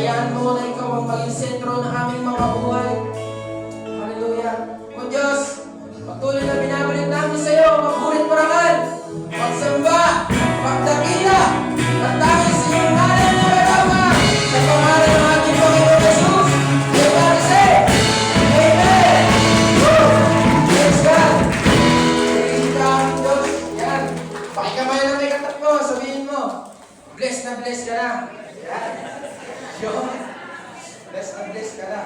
Hayaan mo na ikaw ang maging sentro ng aming mga buhay. Hallelujah. O Diyos, patuloy na binabalik namin sa iyo, mabulit parangal, magsamba, magdakila, at tanging sa iyong ngalan na karama, sa pangalan ng ating Panginoon Jesus, everybody say, Amen! Woo! Praise God! Praise God, Diyos. Yan. Pakikamay na may katat mo, sabihin mo, bless na bless ka na. Yan. Yun. Bless na bless ka na.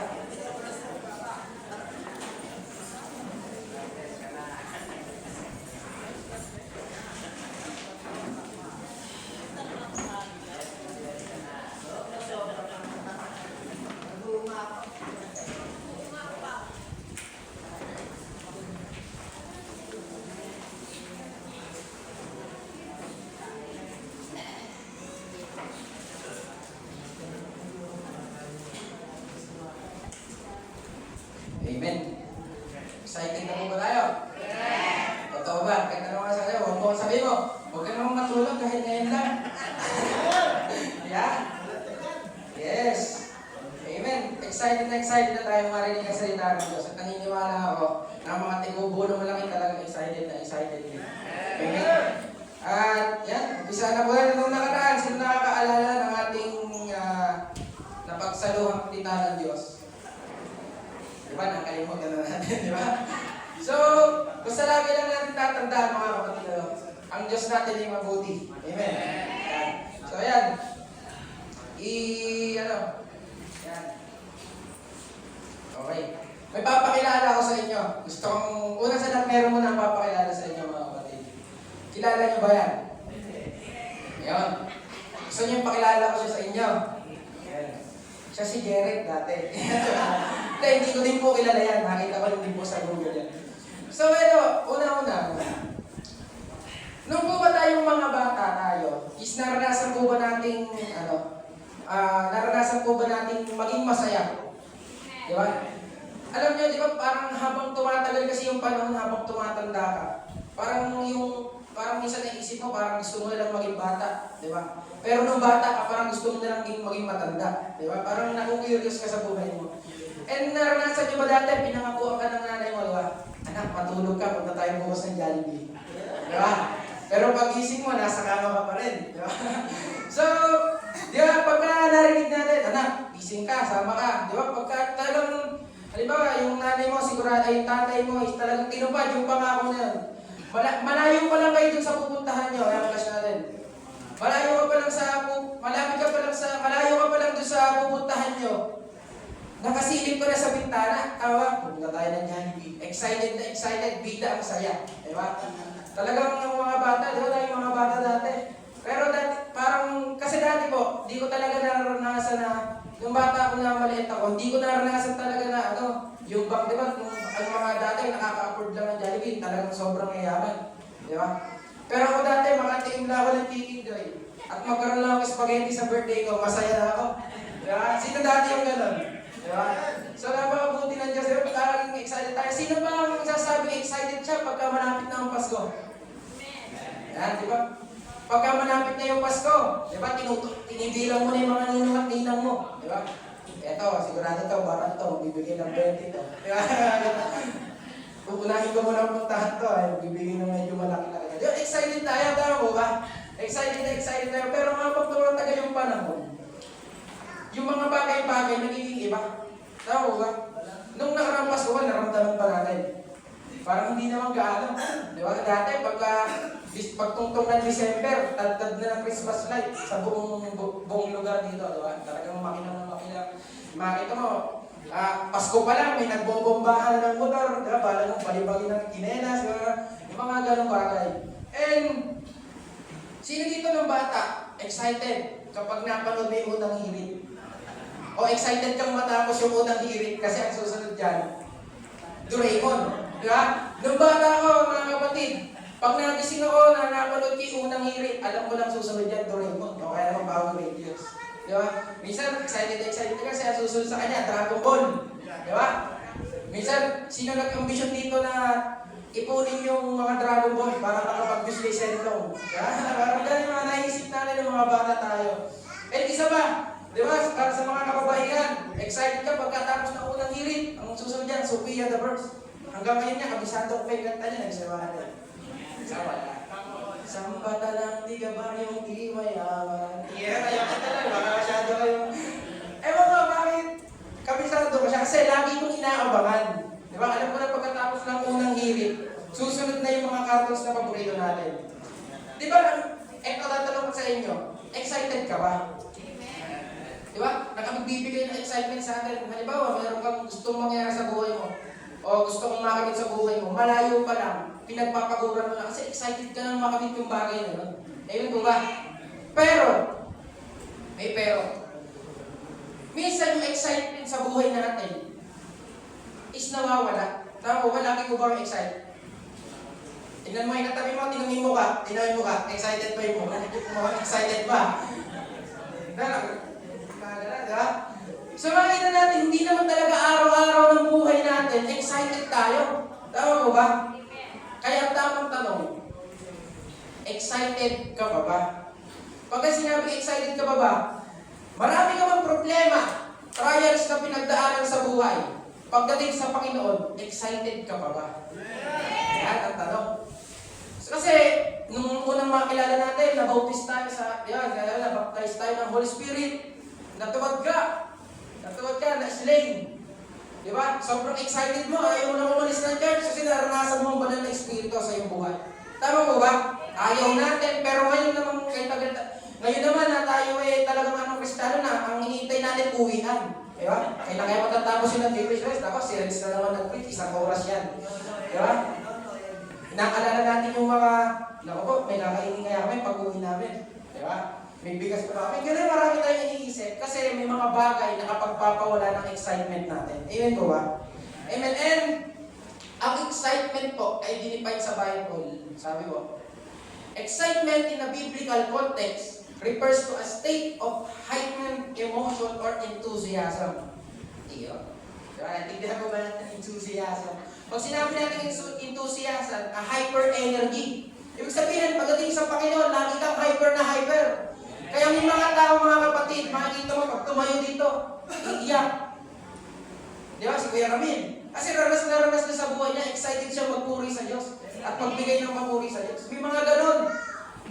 Amen. Excited na po ba tayo? Totoo ba? Kahit ano nga sa'yo, huwag mo sabihin mo, huwag ka namang matulog kahit ngayon lang. Yeah? Yes. Amen. Excited na tayo marinig ang salita ng Diyos. At naniniwala ako na ang mga tigubulo malaki talagang excited din. Amen. At yan, umpisa na po yan nung nakaraan. Sino nakakaalala ng ating napagsaluhang salita ng Diyos? Diba? Nakalimutan na natin, di ba? So, basta lagi lang natin tatandaan mga kapatid, ang Diyos natin ay mabuti. Amen. Yan. So, ayan. Yan. Okay. May papakilala ko sa inyo. Gusto kong, una sa lahat, meron muna ang papakilala sa inyo mga kapatid. Kilala niyo ba yan? Ayan. Gusto niyo yung pakilala ko siya sa inyo? Ayan. Siya si Jeric dati. Hindi ko din po kilala yan. Nakita ko din po sa Google yan. So, ito, una-una. Nung po ba tayong mga bata tayo, is naranasan po ba nating, maging masaya? Di ba? Alam nyo, di ba, parang habang tumatagal kasi yung panahon, habang tumatanda ka, parang minsan naisip mo, parang gusto mo na lang maging bata. Di ba? Pero nung bata ka, parang gusto mo na lang maging matanda. Di ba? Parang naku-curious ka sa buhay mo. And naranasan nyo ba dati, pinangakuan ka ng nanay mo, diba? Anak, matulog ka, punta tayo bukas ng Jollibee. Diba? Pero pag-isip mo, nasa kama ka pa rin. Diba? So, diba, pagka narinig natin, anak, gising ka, sama ka. Diba? Pagka talagang, halimbawa, yung nanay mo, sigurado, yung tatay mo, is talagang tinupad yung pangako na yun. Malayo pa lang kayo dun sa pupuntahan nyo, ayan kasi natin. Malayo ka pa lang dun sa pupuntahan nyo. Nakasilip ko na sa bintana, pumunta tayo ng Jollibee. Excited, bida ang saya. Diba? Talagang yung mga bata, diba tayo yung mga bata dati. Pero dati, kasi dati po, di ko talaga naranasan na, yung bata ko na maliit ako, di ko naranasan talaga na, yung bang, diba, ang mga dati, nakaka-afford lang ng Jollibee, talagang sobrang yayaman. Diba? Pero ako dati, makatiim na ako ng ticket doy. At magkaroon lang ako spaghetti sa birthday ko, masaya na ako. Diba? Sino dati yung gano'n? Diba? So, napakabuti ng Diyos. Diba? Talagang excited tayo. Sino ba ang magsasabi excited siya pagka malapit na ang Pasko? Yan, diba? Pagka malapit na yung Pasko, diba? Tinibilang mo na yung mga ninong at ninang mo. Diba? Eto, sigurado ito, baka ito, magbibigay ng 20 ito. Diba? Pupunahin ko muna ang puntahan to, magbibigay ng medyo malaki-laki. Diba? Excited tayo, tama mo ba? Excited tayo. Pero mga pagtumatagal yung panahon, yung mga bagay-bagay nagiging iba. Tama ba? Nung nakaraang Pasko, naramdaman pa natin. Parang hindi naman gaano. Di ba? Dati, pagtungtong ng December, tad na ng Christmas light sa buong lugar dito. Di ba? Talagang makina. Makita mo, Pasko pa lang, may nagbobombahan ng motor. Di ba? Bala nung balibagi ng kinenas. Yung mga ganong bagay. And, sino dito ng bata? Excited kapag napanood mo yung unang hirit. O excited kang matapos yung unang hirit kasi ang susunod dyan, Doraemon. Di ba? Nung bata ako, mga kapatid, pag nagising ako na napanood ko yung unang hirit, alam ko lang susunod dyan, Doraemon. O kaya naman Power Rangers. Di ba? Minsan, excited kasi ang susunod sa kanya, Dragon Ball. Di ba? Minsan, sino nag-ambisyon dito na ipunin yung mga Dragon Ball para makapag-visualize Senlong. Parang ganun yung mga naisip natin ng mga bata tayo. At isa ba, Di ba? Para sa mga kababaihan, excited ka pagkatapos ng unang hirit. Ang susunod dyan, Sophia the Verse. Hanggang ngayon niya, kabisado ko pa yung kanta niya, nagsawahan niya. Sawa na. Sambata lang, di ka ba yung iwayaman? Yeah, kaya ka talaga, baka masyado kayong... Ewan ko, bakit? Kabisado ko siya, kasi lagi kong inaabangan. Di ba? Alam ko na pagkatapos ng unang hirit, susunod na yung mga cartoons na paborito natin. Di ba? Eto, tatanong ko sa inyo, excited ka ba? Di ba? Nakapagbibigay ng excitement sa atin. Halimbawa, mayroon kang gustong mangyari sa buhay mo, o gusto kong makamit sa buhay mo, malayo pa lang, pinagpapaguran mo na kasi excited ka na makamit yung bagay na yun. Ayun po ba? Pero, may pero. Minsan yung excitement sa buhay natin is nawawala. Tama ba? Lagi ko ba excited? Tingnan mo yung katabi mo, tingnan mo ka, excited pa yung mukha, excited pa. So makita natin, hindi naman talaga araw-araw ng buhay natin, excited tayo. Tama mo ba? Kaya tamang tanong, excited ka pa ba? Pagka sinabi excited ka pa ba, marami ka bang problema, trials na pinagdaanan sa buhay. Pagdating sa Panginoon, excited ka pa ba? Yan ang tanong. Kasi, nung unang makilala natin, nabautis tayo sa, nabaptize tayo ng Holy Spirit. Natuwad ka, na-slain. Di ba? Sobrang excited mo, ayaw mo na umalis ng church kasi naranasan mo ang banal na Espiritu sa iyong buhay. Tama mo ba? Ayaw natin, pero ngayon naman, ngayon naman na tayo talagang Kristiyano na, ang hinihintay natin uwian. Di ba? Kailan kaya matatapos yun ng English Rest? Tapos, si Renz na naman nag-preach, isang oras yan. Di ba? Nakaalala natin yung mga, naku po, may nakainin kaya kami pag-uwi namin. Di ba? May bigas pa kami. Ganun marami tayong iniisip kasi may mga bagay na kapagpapawala ng excitement natin. Amen po ba? Amen. And ang excitement po ay dinefine sa Bible. Sabi po, excitement in a biblical context refers to a state of heightened emotion or enthusiasm. Iyo. Diba? Natignan ko ba ng enthusiasm? Pag sinabi natin enthusiasm, a hyper energy. Ibig sabihin, pagdating sa Panginoon, lagi kang hyper na hyper. Kaya may mga tao, mga kapatid, makikita mo pag tumayo dito, iiyak. Di ba? Si Kuya Ramil. Kasi ranas na sa buhay niya, excited siya magpuri sa Diyos at magbigay ng papuri sa Diyos. May mga ganon.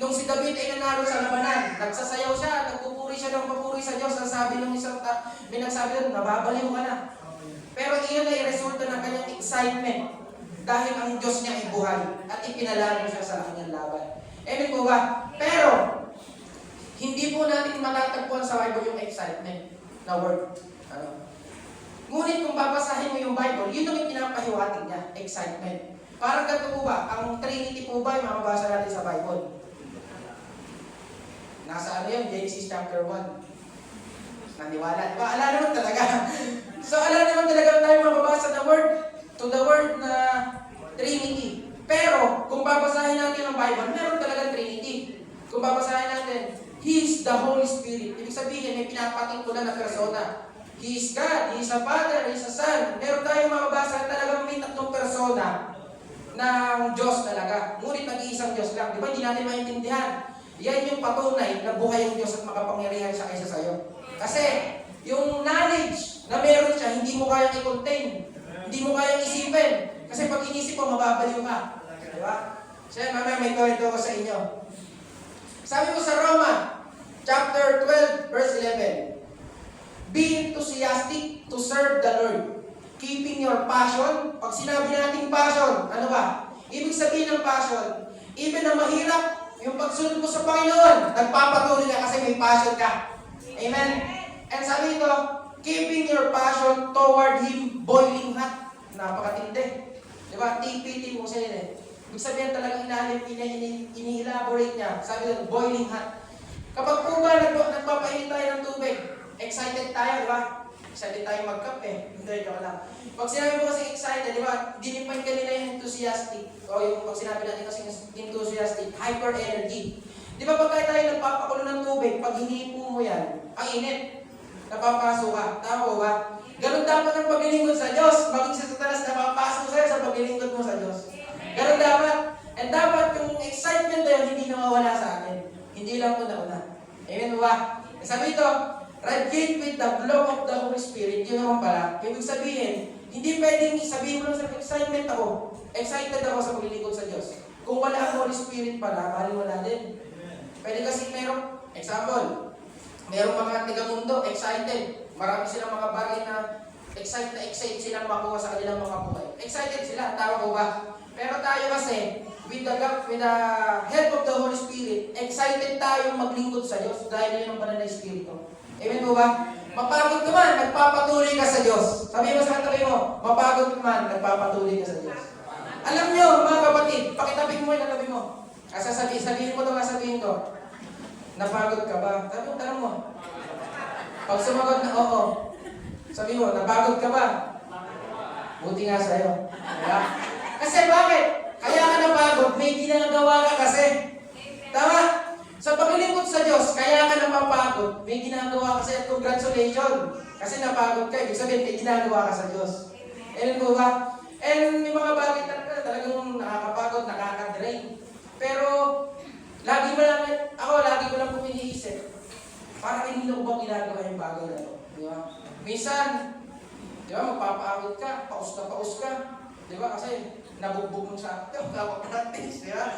Nung si David ay nanalo sa labanan, nagsasayaw siya, nagpupuri siya ng papuri sa Diyos. Ang sabi ng isang may nagsabi doon, nababaliw ka na. Pero iyon ay resulta ng kanyang excitement dahil ang Diyos niya ay buhay at ipinalalo siya sa kanyang laban. Amen po ba? Pero, hindi po natin matatagpuan sa Bible yung excitement na word. Ngunit kung babasahin mo yung Bible, yun ang pinapahiwatig niya, excitement. Parang ganito po ba? Ang Trinity po ba yung makabasa natin sa Bible? Nasa yun? Genesis chapter 1. Naniwala. Diba? Ala naman talaga. So, ala naman talaga tayo mababasa na word to the word na Trinity. Pero, kung babasahin natin ang Bible, meron talaga Trinity. Kung babasahin natin, He is the Holy Spirit. Ibig sabihin, may pinapatungkulan na persona. He is God, He is a Father, He is a Son. Meron tayong mababasa talagang may tatlong persona ng Diyos talaga. Ngunit nag-iisang Diyos lang. Di ba? Hindi natin maintindihan. Yan yung patunay na buhay ang Diyos at makapangyarihan siya kaysa sa'yo. Kasi, yung knowledge na meron siya, hindi mo kayang i-contain. Hindi mo kayang isipin. Kasi pag inisip mo, mababaliw ka. Di ba? So, mamaya may kwento ko sa inyo. Sabi mo sa Roma, chapter 12, verse 11, be enthusiastic to serve the Lord. Keeping your passion. Pag sinabi nating passion, ano ba? Ibig sabihin ng passion, even na mahirap, yung pagsunod mo sa Panginoon, nagpapatuloy ka kasi may passion ka. Amen? And sabi ito, keeping your passion toward Him boiling hot. Napakatindi. Di ba? TPT mo siya yun eh. Ibig sabihin talagang ini-elaborate niya. Sabi ito, boiling hot. Kapag po ba nagpapainit tayo ng tubig, excited tayo, di ba? Excited tayo mag-kape. Hindi, joke lang. Pag sinabi mo kasi excited, di ba? Dinipin kanina yung enthusiastic. O yung pag sinabi natin kasi enthusiastic, hyper energy. Di ba pagka tayo nagpapakulo ng tubig, pag hinipo mo yan, ang init. Napapasok ka. Tama ba? Ganun dapat ang paglilingkod sa Diyos. Maging sa Satanas, napapasok sa'yo sa paglilingkod mo sa Diyos. Ganun dapat. And dapat yung excitement na yun, hindi nawawala sa atin. Hindi lang una-una. Amen ba? Sabi ito, Radiate with the glow of the Holy Spirit. Yun naman pala. Ibig sabihin, hindi pwedeng sabihin mo lang sa excitement ako. Excited ako sa paglilingkod sa Diyos. Kung wala ang Holy Spirit pala, wala din. Pwede kasi merong, example, merong mga tiga-mundo, excited. Marami silang mga bagay na excited silang makuha sa kanilang mga buhay. Excited sila, tama ko ba? Pero tayo kasi, with the help of the Holy Spirit, excited tayong maglingkod sa Diyos dahil yun ang banal na Espiritu. Amen po ba? Mapagod ka man, nagpapatuloy ka sa Diyos. Sabi mo sa katabi mo, mapagod ka man, nagpapatuloy ka sa Diyos. Alam nyo, mga kapatid, pakitabing mo yung katabi mo. Kasi sabihin mo ito, sabihin ko, napagod ka ba? Tanong mo. Pag sumagot na oo, sabi mo, napagod ka ba? Buti nga sa'yo. Diba? Kasi bakit? Kaya ka napagod, may ginagawa ka kasi. Tama? Sa paglilingkod sa Diyos, kaya ka napapagod, may ginagawa ka sa congratulations. Kasi napagod ka, ibig sabihin, may ginagawa ka sa Diyos. Alam mo ba? And may mga bagay talagang nakakapagod, nakaka-drain. Pero, lagi ko lang kung iniisip, parang hindi ko bang ginagawa yung bagay na ito. Di ba? Minsan, di ba, magpapaawit ka, paus ka. Di ba? Kasi, nabugbog mo sa akin, practice, di ba?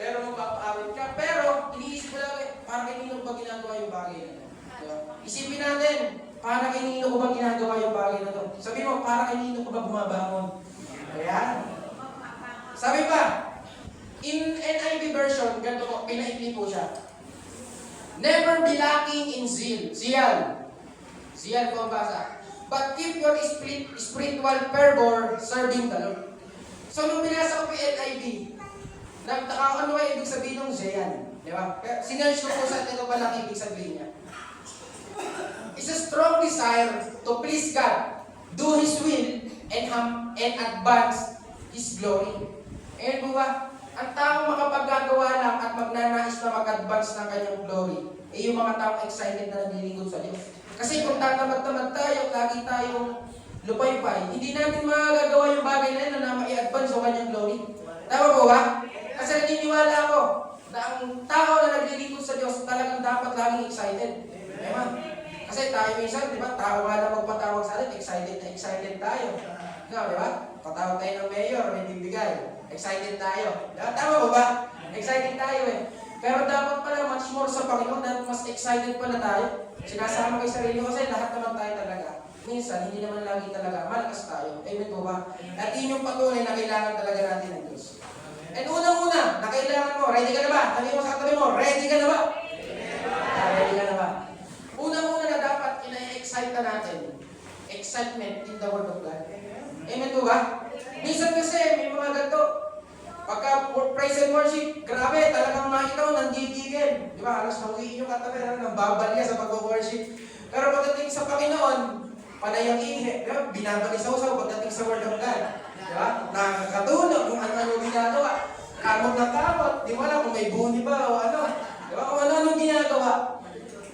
Pero magpapaawit ka. Pero, iniisip ko lang, parang hindi ko ba ginagawa yung bagay na ito. Di ba? Isipin natin, parang hindi ko ba ginagawa yung bagay na ito. Sabi mo, parang hindi ko ba bumabangon. Ayan. Sabi pa, in NIV version, ganito po, pinaikli po siya. Never be lacking in zeal. Zeal po ang basa. But keep your spiritual fervor serving the Lord. So, nung binasa ko po yung NIV, nagtaka ko ano ibig sabihin ng zeal. Di ba? Sinerge ko po sa ito palang ibig sabihin niya. It's a strong desire to please God, do His will, and advance His glory. Ayan po ba? Ang taong makapagagawa lang at magnanais na mag-advance ng kanyang glory, yung mga taong excited na naglilingkod sa Diyos. Kasi kung tatamad-tamad tayo, lagi tayong lupay-pay, hindi natin magagawa yung bagay na yun na ma-i-advance sa kanyang glory. Tama po ba? Kasi naniniwala ako na ang tao na naglilingkod sa Diyos talagang dapat laging excited. Diba? Kasi tayo minsan, di ba, tao nga na magpatawag sa atin, excited tayo. Di ba? Patawag tayo ng mayor, may bibigay. Excited tayo. Tama ba ba? Excited tayo eh. Pero dapat pala much more sa Panginoon, dapat mas excited pala tayo. Sinasama ko yung sarili ko kasi lahat naman tayo talaga. Minsan, hindi naman lagi talaga, malakas tayo. Amen po ba? At yun yung patunay na kailangan talaga natin ng Diyos. And unang-una, na kailangan mo, ready ka na ba? Sabi mo sa katabi mo, ready ka na ba? Ready ka na ba? Unang-una na dapat ina-excite na natin. Excitement in the Word of God. Amen po ba? Minsan kasi may mga ganito. Pagka praise and worship, grabe, talagang makita mo, nanditigil. Di ba? Halos mawiin yung katabi, nambabalya sa pag-worship. Pero pagdating sa Panginoon, panay ang inghe. Binabalisaw-saw pagdating sa Word of God. Di ba? Nakakatulog kung ano-ano ginagawa. Kamot na kamot. Di mo alam kung may buni ba o ano. Di ba? Kung ano-ano ginagawa.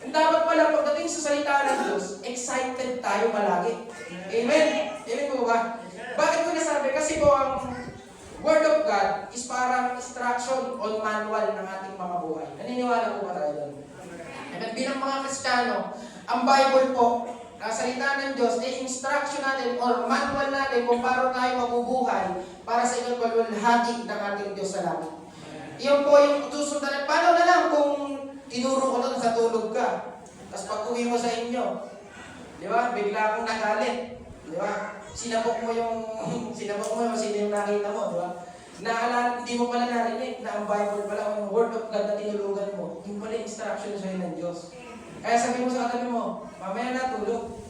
Dapat pala pagdating sa salita ng Diyos, excited tayo palagi. Amen? Amen po ba? Bakit ko nasabi? Kasi po ang Word of God is parang instruction on manual ng ating mga buhay. Naniniwala po ba tayo doon? At bilang mga Kristiyano, ang Bible po, ang salita ng Diyos, ay instruction natin or manual natin kung paano tayo mabubuhay para sa ikalwalhati ng ating Diyos sa langit. Iyon po yung susundan. Paano na lang kung tinuro ko doon sa tulog ka, tapos pag uwi mo sa inyo, di ba, bigla akong nagalit, di ba, sinabok mo yung sino yung nakita mo, di ba, naalala, hindi mo pala narinig na ang Bible pala, ang Word of God na tinulugan mo, yung pala instruction sa'yo ng Diyos. Kaya sabi mo sa katabi mo, mamaya na tulog.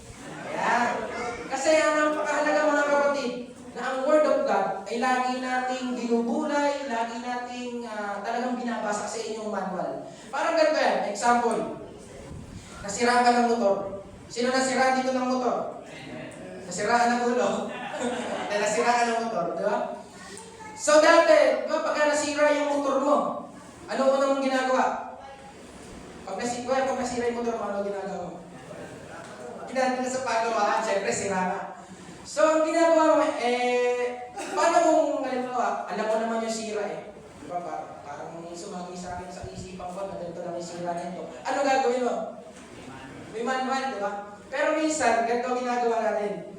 Ayan. Kasi ang napakahalaga mga kapatid, na ang Word of God ay lagi nating binubulay, lagi nating talagang binabasa sa inyong manual. Parang ganito yan. Example, nasiraan ka ng motor. Sino nasiraan dito ng motor? Nasiraan ng ulo. Nasiraan ng motor, di ba? So dati, di ba, pagka nasira yung motor mo, ano unang mong ginagawa? Pag nasira yung motor mo, ano ginagawa mo? Kinantin na sa pagawaan, syempre sira na. So, ang ginagawa mo, paano kung, halimbawa, alam mo naman yung sira eh. Di ba, parang sumagi sa akin sa isipan ko, na ganito lang yung sira nito. Ano gagawin mo? May di ba? Pero minsan, ganito ginagawa natin.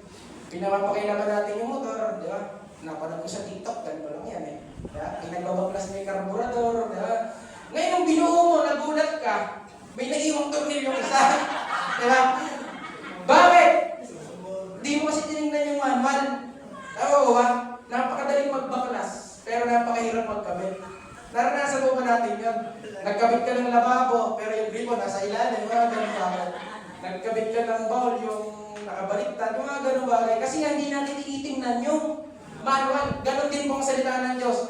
Pinapapakailaman natin yung motor, di ba? Napanood ko sa TikTok, ganito lang yan eh. Diba? Pinagbabaklas mo yung karburador, di ba? Ngayon, nung binuo mo, nagulat ka, may naiwang tornilyo isa. Di ba? Bakit? Di mo kasi tinignan yung manual. Oo ba? Napakadaling magbaklas, pero napakahirap magkabit. Naranasan mo ba natin yun? Nagkabit ka ng lababo, pero yung gripo nasa ilalim, mga ganun bagay. Nagkabit ka ng bowl, yung nakabaliktad, yung mga ganun bagay. Kasi nga hindi natin tinitingnan yung manual. Ganon din po ang salita ng Diyos.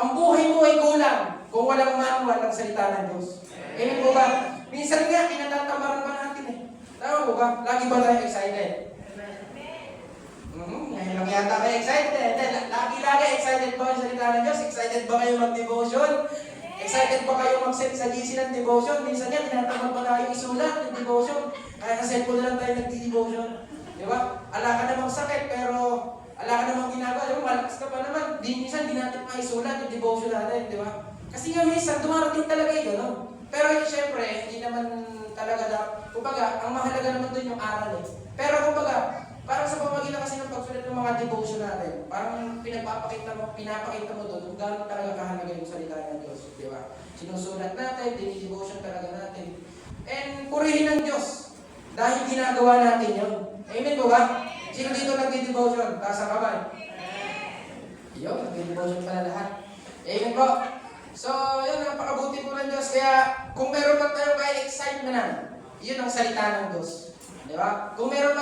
Ang buhay mo ay kulang kung walang manual ng salita ng Diyos. Amen po ba? Minsan nga, kinatatabaran pa natin eh. Tama po ba? Lagi ba tayo excited? Ngayon lang yata kayo excited. Lagi excited ba kayo sa salita ng Diyos? Excited ba kayo mag-devotion? Excited ba kayo mag-set sa GC ng devotion? Minsan nga, tinatamad pa tayo isulat ng devotion. Kaya sa cellphone lang tayo nag-devotion. Di ba? Ala ka namang sakit, pero ala ka namang ginagawa. Di ba? Malakas ka pa naman. Minsan, di natin maisulat yung devotion natin. Di ba? Kasi nga minsan, dumarating talaga yung gano'n. Pero siyempre, hindi naman talaga kumbaga, ang mahalaga naman doon yung aral eh. Pero kumbaga, parang sa pamagitan kasi ng pagsulat ng mga devotion natin, parang pinapakita mo doon kung gaano talaga kahalaga yung salita ng Diyos. Di ba? Sinusulat natin, dinidevotion talaga natin. And purihin ng Diyos dahil ginagawa natin yun. Amen po ba? Sino dito nagdi-devotion? Taas ang kamay. Yun, nagdi-devotion pala lahat. Amen po. So, yun, napakabuti po ng Diyos. Kaya, kung meron man tayo kaya excitement, yun ang salita ng Diyos. Di ba? Kung meron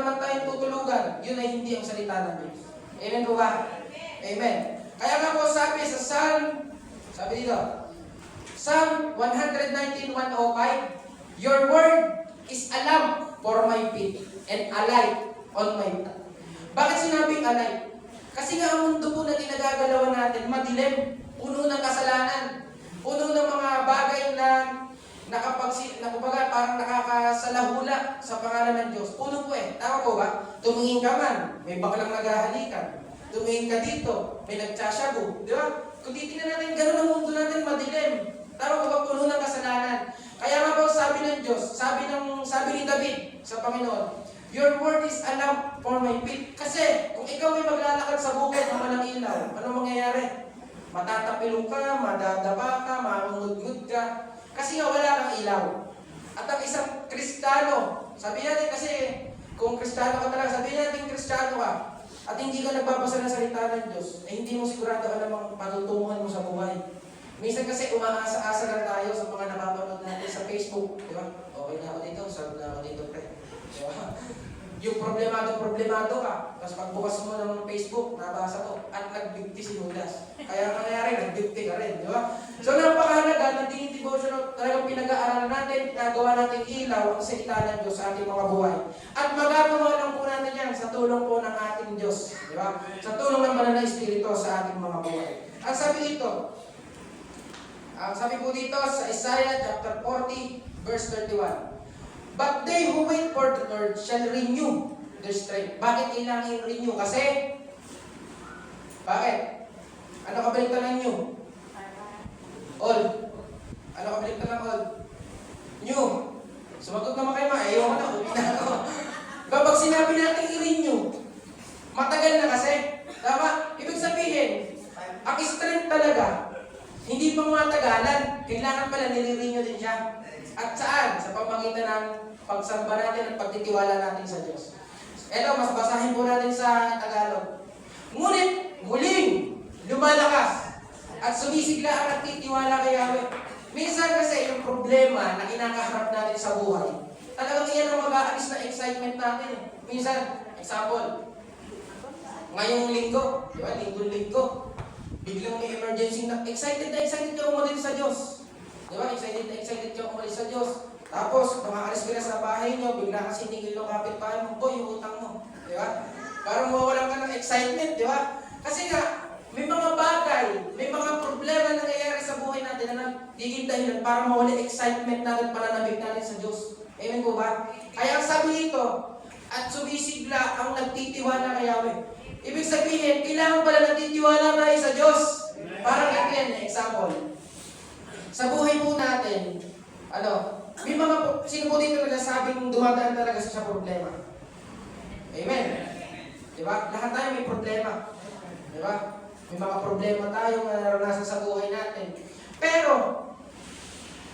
man tayong tutulugan, yun ay hindi ang salita ng Diyos. Amen po ba? Amen. Kaya nga po sabi sa sabi dito, Psalm 119:105, Your word is a lamp for my feet and a light on my path. Bakit sinabing a light? Kasi nga ang mundo po na ginagagalawan natin, madilim, puno ng kasalanan, puno ng mga bagay na kumbaga parang nakakasalahula sa pangalan ng Diyos. Puno po eh. Tama po ba? Tumingin ka man, may baklang naghahalikan. Tumingin ka dito, may nagtsasyago. Di ba? Kung titignan natin, gano'n ang mundo natin, madilim. Tama po ba? Puno ng kasalanan. Kaya nga po sabi ng Diyos, sabi ni David sa Panginoon, Your word is a lamp for my feet. Kasi kung ikaw ay maglalakad sa bukid ng walang ilaw, ano mangyayari? Matatapilong ka, madadapa ka, mamungudngud ka. Kasi nga wala kang ilaw. At ang isang Kristiyano, sabi natin kasi, kung Kristiyano ka talaga, sabi natin Kristiyano ka, at hindi ka nagbabasa ng salita ng Diyos, ay hindi mo sigurado alam ang patutunguhan mo sa buhay. Minsan kasi umaasa-asa lang tayo sa mga napapanood natin sa Facebook. Di ba? Okay na ako dito, sabi na ako dito, pre. Di ba? Yung problemado ka. Tapos pagbukas mo ng Facebook, nabasa ko, at nagbigti si Judas. Kaya nangyari, nagbigti ka rin, di ba? So napakahalaga ng devotion, talagang pinag-aaralan natin, nagawa natin ilaw ang salita ng Diyos sa ating mga buhay. At magagawa lang po natin yan sa tulong po ng ating Diyos, di ba? Sa tulong ng Banal na Espiritu sa ating mga buhay. Ang sabi po dito sa Isaiah chapter 40, verse 31. But they who wait for the Lord shall renew their strength. Bakit kailangan renew? Kasi, bakit? Ano kabalikan ng new? Old. Ano kabalikan ng old? New. Sumagot naman kayo, ayaw ko na, uwi na ako. Kapag sinabi natin i-renew, matagal na kasi. Tama? Ibig sabihin, ang strength talaga, hindi pang matagalan. Kailangan pala nire-renew din siya. At saan? Sa pamagitan ng pagsamba natin at pagtitiwala natin sa Diyos. Eto, mas basahin po natin sa Tagalog. Ngunit, muling lumalakas at sumisigla ang nagtitiwala kay Yahweh. Minsan kasi yung problema na kinakaharap natin sa buhay, talagang iyan ang mag-aalis na excitement natin. Minsan, example, ngayong linggo, di ba? Linggo, biglang may emergency na excited ka umalis sa Diyos. Di ba? Excited ka umalis sa Diyos. Tapos, makakalis ka na sa bahay nyo, bigla kasi siningil ng kapitbahay mo, boy, yung utang mo. Di ba? Parang mawalan ka ng excitement, di ba? Kasi nga, may mga bagay, may mga problema na nangyayari sa buhay natin na nagiging dahilan para mawala excitement natin, pananabik natin sa Diyos. Amen po ba? Kaya ang sabi dito, at sumisigla ang nagtitiwala kay Yahweh. Ibig sabihin, kailangan pala nagtitiwala tayo sa Diyos. Parang again, example. Sa buhay po natin, May mga, sino po dito nagsasabing dumadaan talaga sa problema? Amen. Diba? Lahat tayo may problema. Diba? May mga problema tayo na naranasan sa buhay natin. Pero,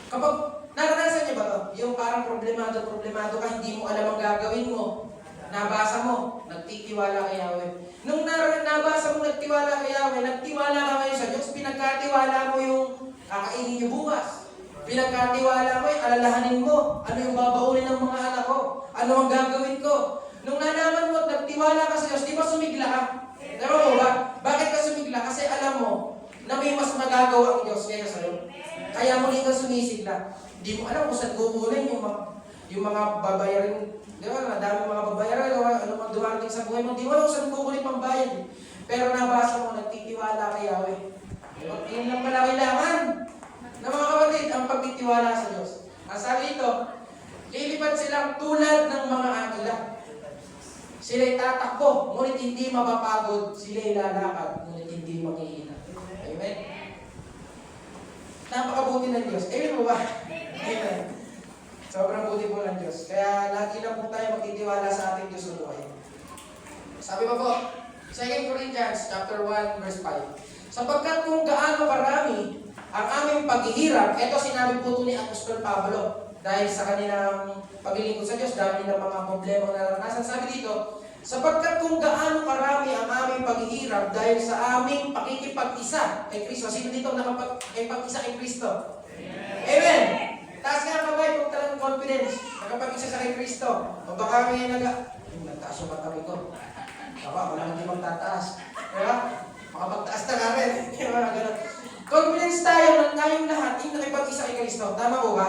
kapag naranasan niyo ba ito? Yung parang problemado ka, hindi mo alam ang gagawin mo. Nabasa mo, nagtitiwala kay Yahweh. Nung nabasa mo, nagtiwala kay Yahweh, nagtiwala ka ngayon sa Diyos, pinagkatiwala mo yung kakainin niyo bukas. Pinagkatiwala mo yung alalahanin mo. Ano yung babaunin ng mga anak ko? Ano ang gagawin ko? Nung nalaman mo, nagtiwala ka sa Diyos, di ba sumigla ka? Tama mo ba? Bakit ka sumigla? Kasi alam mo na may mas magagawa ang Diyos kaya sa'yo. Kaya muli ka sumisigla. Di mo alam kung saan kukunin yung mga babayarin. Di ba? Madami mga babayaran. Ano mang dumarating sa buhay mo. Di mo alam kung saan kukunin pang bayad. Pero nabasa mo, nagtitiwala kay Yahweh. Yun lang pala kailangan na mga kapatid, ang pagtitiwala sa Diyos. Ang sabi ito, lilipad silang tulad ng mga agila. Sila'y tatakbo, ngunit hindi mapapagod. Sila'y lalakad, ngunit hindi makihina. Amen? Napakabuti ng Diyos. Amen mo ba? Amen. Sobrang buti po ng Diyos. Kaya lagi lang po tayo magtitiwala sa ating Diyos sa buhay. Sabi pa po, 2 Corinthians chapter 1, verse 5. Sapagkat kung gaano karami ang aming paghihirap, ito sinabi po ito ni Apostol Pablo. Dahil sa kanilang paglilingkod sa Diyos, dahil ng mga problema na naranasan. Sabi dito, sapagkat kung gaano karami ang aming paghihirap dahil sa aming pakikipag-isa kay Kristo. Sino dito nakapag-isa kay Kristo? Amen! Taas nga ang kamay kung talagang confidence. Nakapag-isa sa kay Kristo. O baka may nagtaas yung matabi ko. Baka wala hindi magtataas. Diba? Makapagtaas na namin. Confidence tayo na tayong lahat yung nakipag-isa kay Kristo. Tama po ba?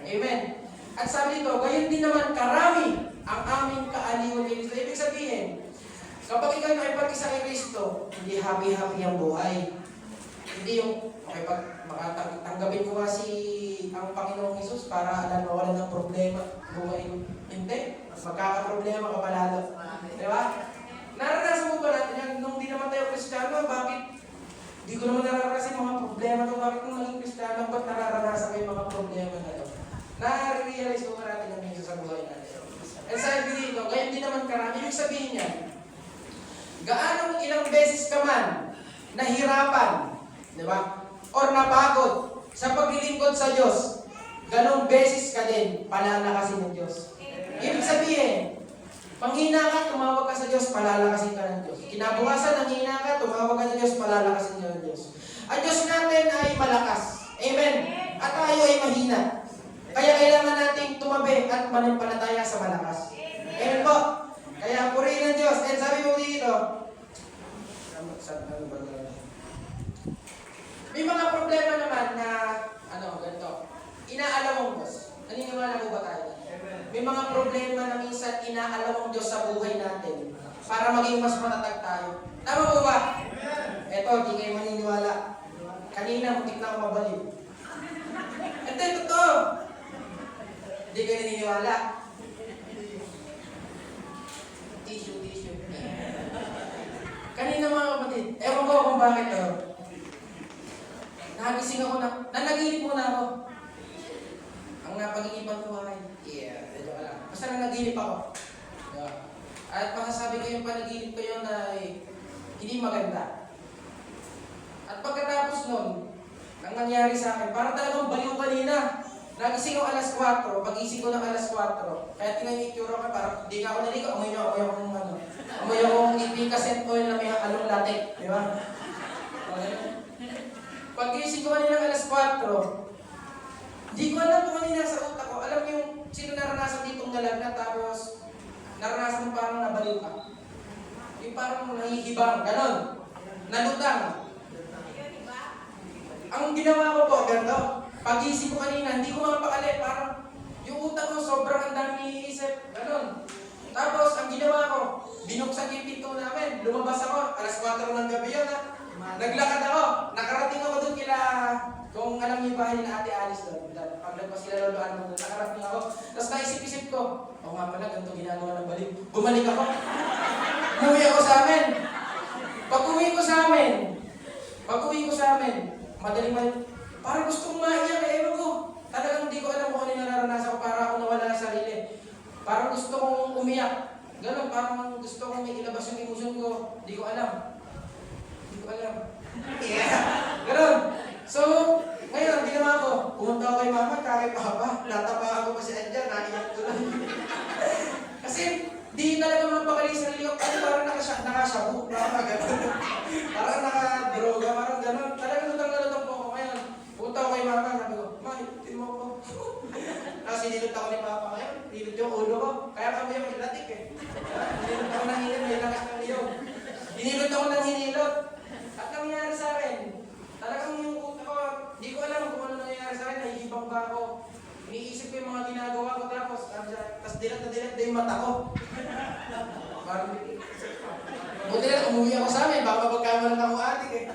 Amen. At sabi dito, gayon din naman karami ang aming kaaliwan kay Kristo. Ibig sabihin, kapag ikaw nakipag-isa kay Kristo, hindi happy-happy ang buhay. Hindi yung tanggapin ko nga ang Panginoong Jesus para mawalan ng problema buhay. Hindi. Magkakaproblema ka palalo. Di ba? Naranasan mo ba natin yan? Nung di naman tayo Kristiyano, bakit? Di ko naman naranasan yung mga problema to. Bakit nung naging Kristiyano, ba't nararanasan ko yung mga problema na to? Na-realize ko natin ang minsan sa buhay natin. And sabi dito, gayon din naman karami. Ibig sabihin niya, gaano ilang beses ka man nahirapan, di ba? Or napagod sa paglilingkod sa Diyos, ganong beses ka din palalakasin ng Diyos. Ibig sabihin, panghina ka, tumawag ka sa Diyos, palalakasin ka ng Diyos. Kinabukasan, nanghina ka, tumawag ka sa Diyos, palalakasin ka ng Diyos. Ang Diyos natin ay malakas. Amen. At tayo ay mahina. Kaya kailangan nating tumabi at manampalataya sa malakas. Amen po. Kaya purihin ng Diyos. And sabi mo dito, may mga problema naman na, ganito. Inaalam ang Diyos. Naniniwala mo ba tayo? May mga problema na minsan inaalam ang Diyos sa buhay natin para maging mas matatag tayo. Tama po ba? Eto, di kayo maniniwala. Kanina, muntik na ako mabaliw. Ito, totoo. Hindi kayo naniniwala. Tissue. Kanina mga kapatid, ewan ko kung bakit nagising ako nanaginip muna ako. Ang napag-iipan ko ay, medyo alam. Basta nanaginip ako. At masasabi ko yung panaginip ko yun ay hindi maganda. At pagkatapos nun, ang nangyari sa akin, parang talagang baliw kanina. Nagising ako alas 4, pag-ising ko ng alas 4. Kaya tingnan yung itsura ko, parang di ka ako naligo, amoy akong ipikaset oil na may along latte. Di ba? Pag-ising ko kanina ng alas 4, di ko alam kung ano nasa utak ko. Alam yung sino naranasan ditong nalagnat, tapos naranasan mo parang nabaliw ka. Yung parang nahihibang, ganon. Nalutang. Ang ginawa ko po, ganito. Pag-isip ko kanina, hindi ko mapakali. Parang yung utak ko sobrang ang dami iisip. Ganon. Tapos, ang ginawa ko, binuksan yung pinto namin. Lumabas ako. Alas 4 ng gabi yun. Naglakad ako. Nakarating ako doon kung alam niyo yung bahay na Ate Alice doon. Paglagpas sila loloan mo doon, nakarating ako. Tapos naisip-isip ko, nga pala, ganito ginagawa ng baliw. Bumalik ako. Umuwi ako sa amin. Pag-uwi ko sa amin, madaling parang gustong maiyak, ewan ko. Talagang di ko alam kung ano yung nararamdaman. naranasan ko, para ako nawala ng sarili. Parang gusto kong umiyak. Ganon, parang gusto kong may ilabas yung emosyon ko. Hindi ko alam. Hindi ko alam. Ganon. So, ngayon, ang ginawa ko, pumunta ako kay mama, kay papa, natapaan ko pa si Adja, naiyak ko lang. Kasi, di talaga mapakali sa sarili ko, kasi parang nakashabu, parang gano'n. Parang nakadroga, parang gano'n. Talagang lutang po ako ngayon. Punta ako kay mama, sabi ko, ma, iputin mo ko. Tapos sinilot ako ni papa ngayon, hinilot yung ulo ko. Kaya kami yung ilatik eh. Hinilot ako ng hinilot, may lakas ng liyog. Hinilot ako ng hinilot. At nangyayari sa akin, talagang yung utak ko, di ko alam kung ano nangyayari sa akin, nahihibang ba ako. Iniisip ko yung mga ginagawa ko tapos dilat na dilat na yung mata ko. Buti na, umuwi ako sa amin, baka magkamalan ako atik eh.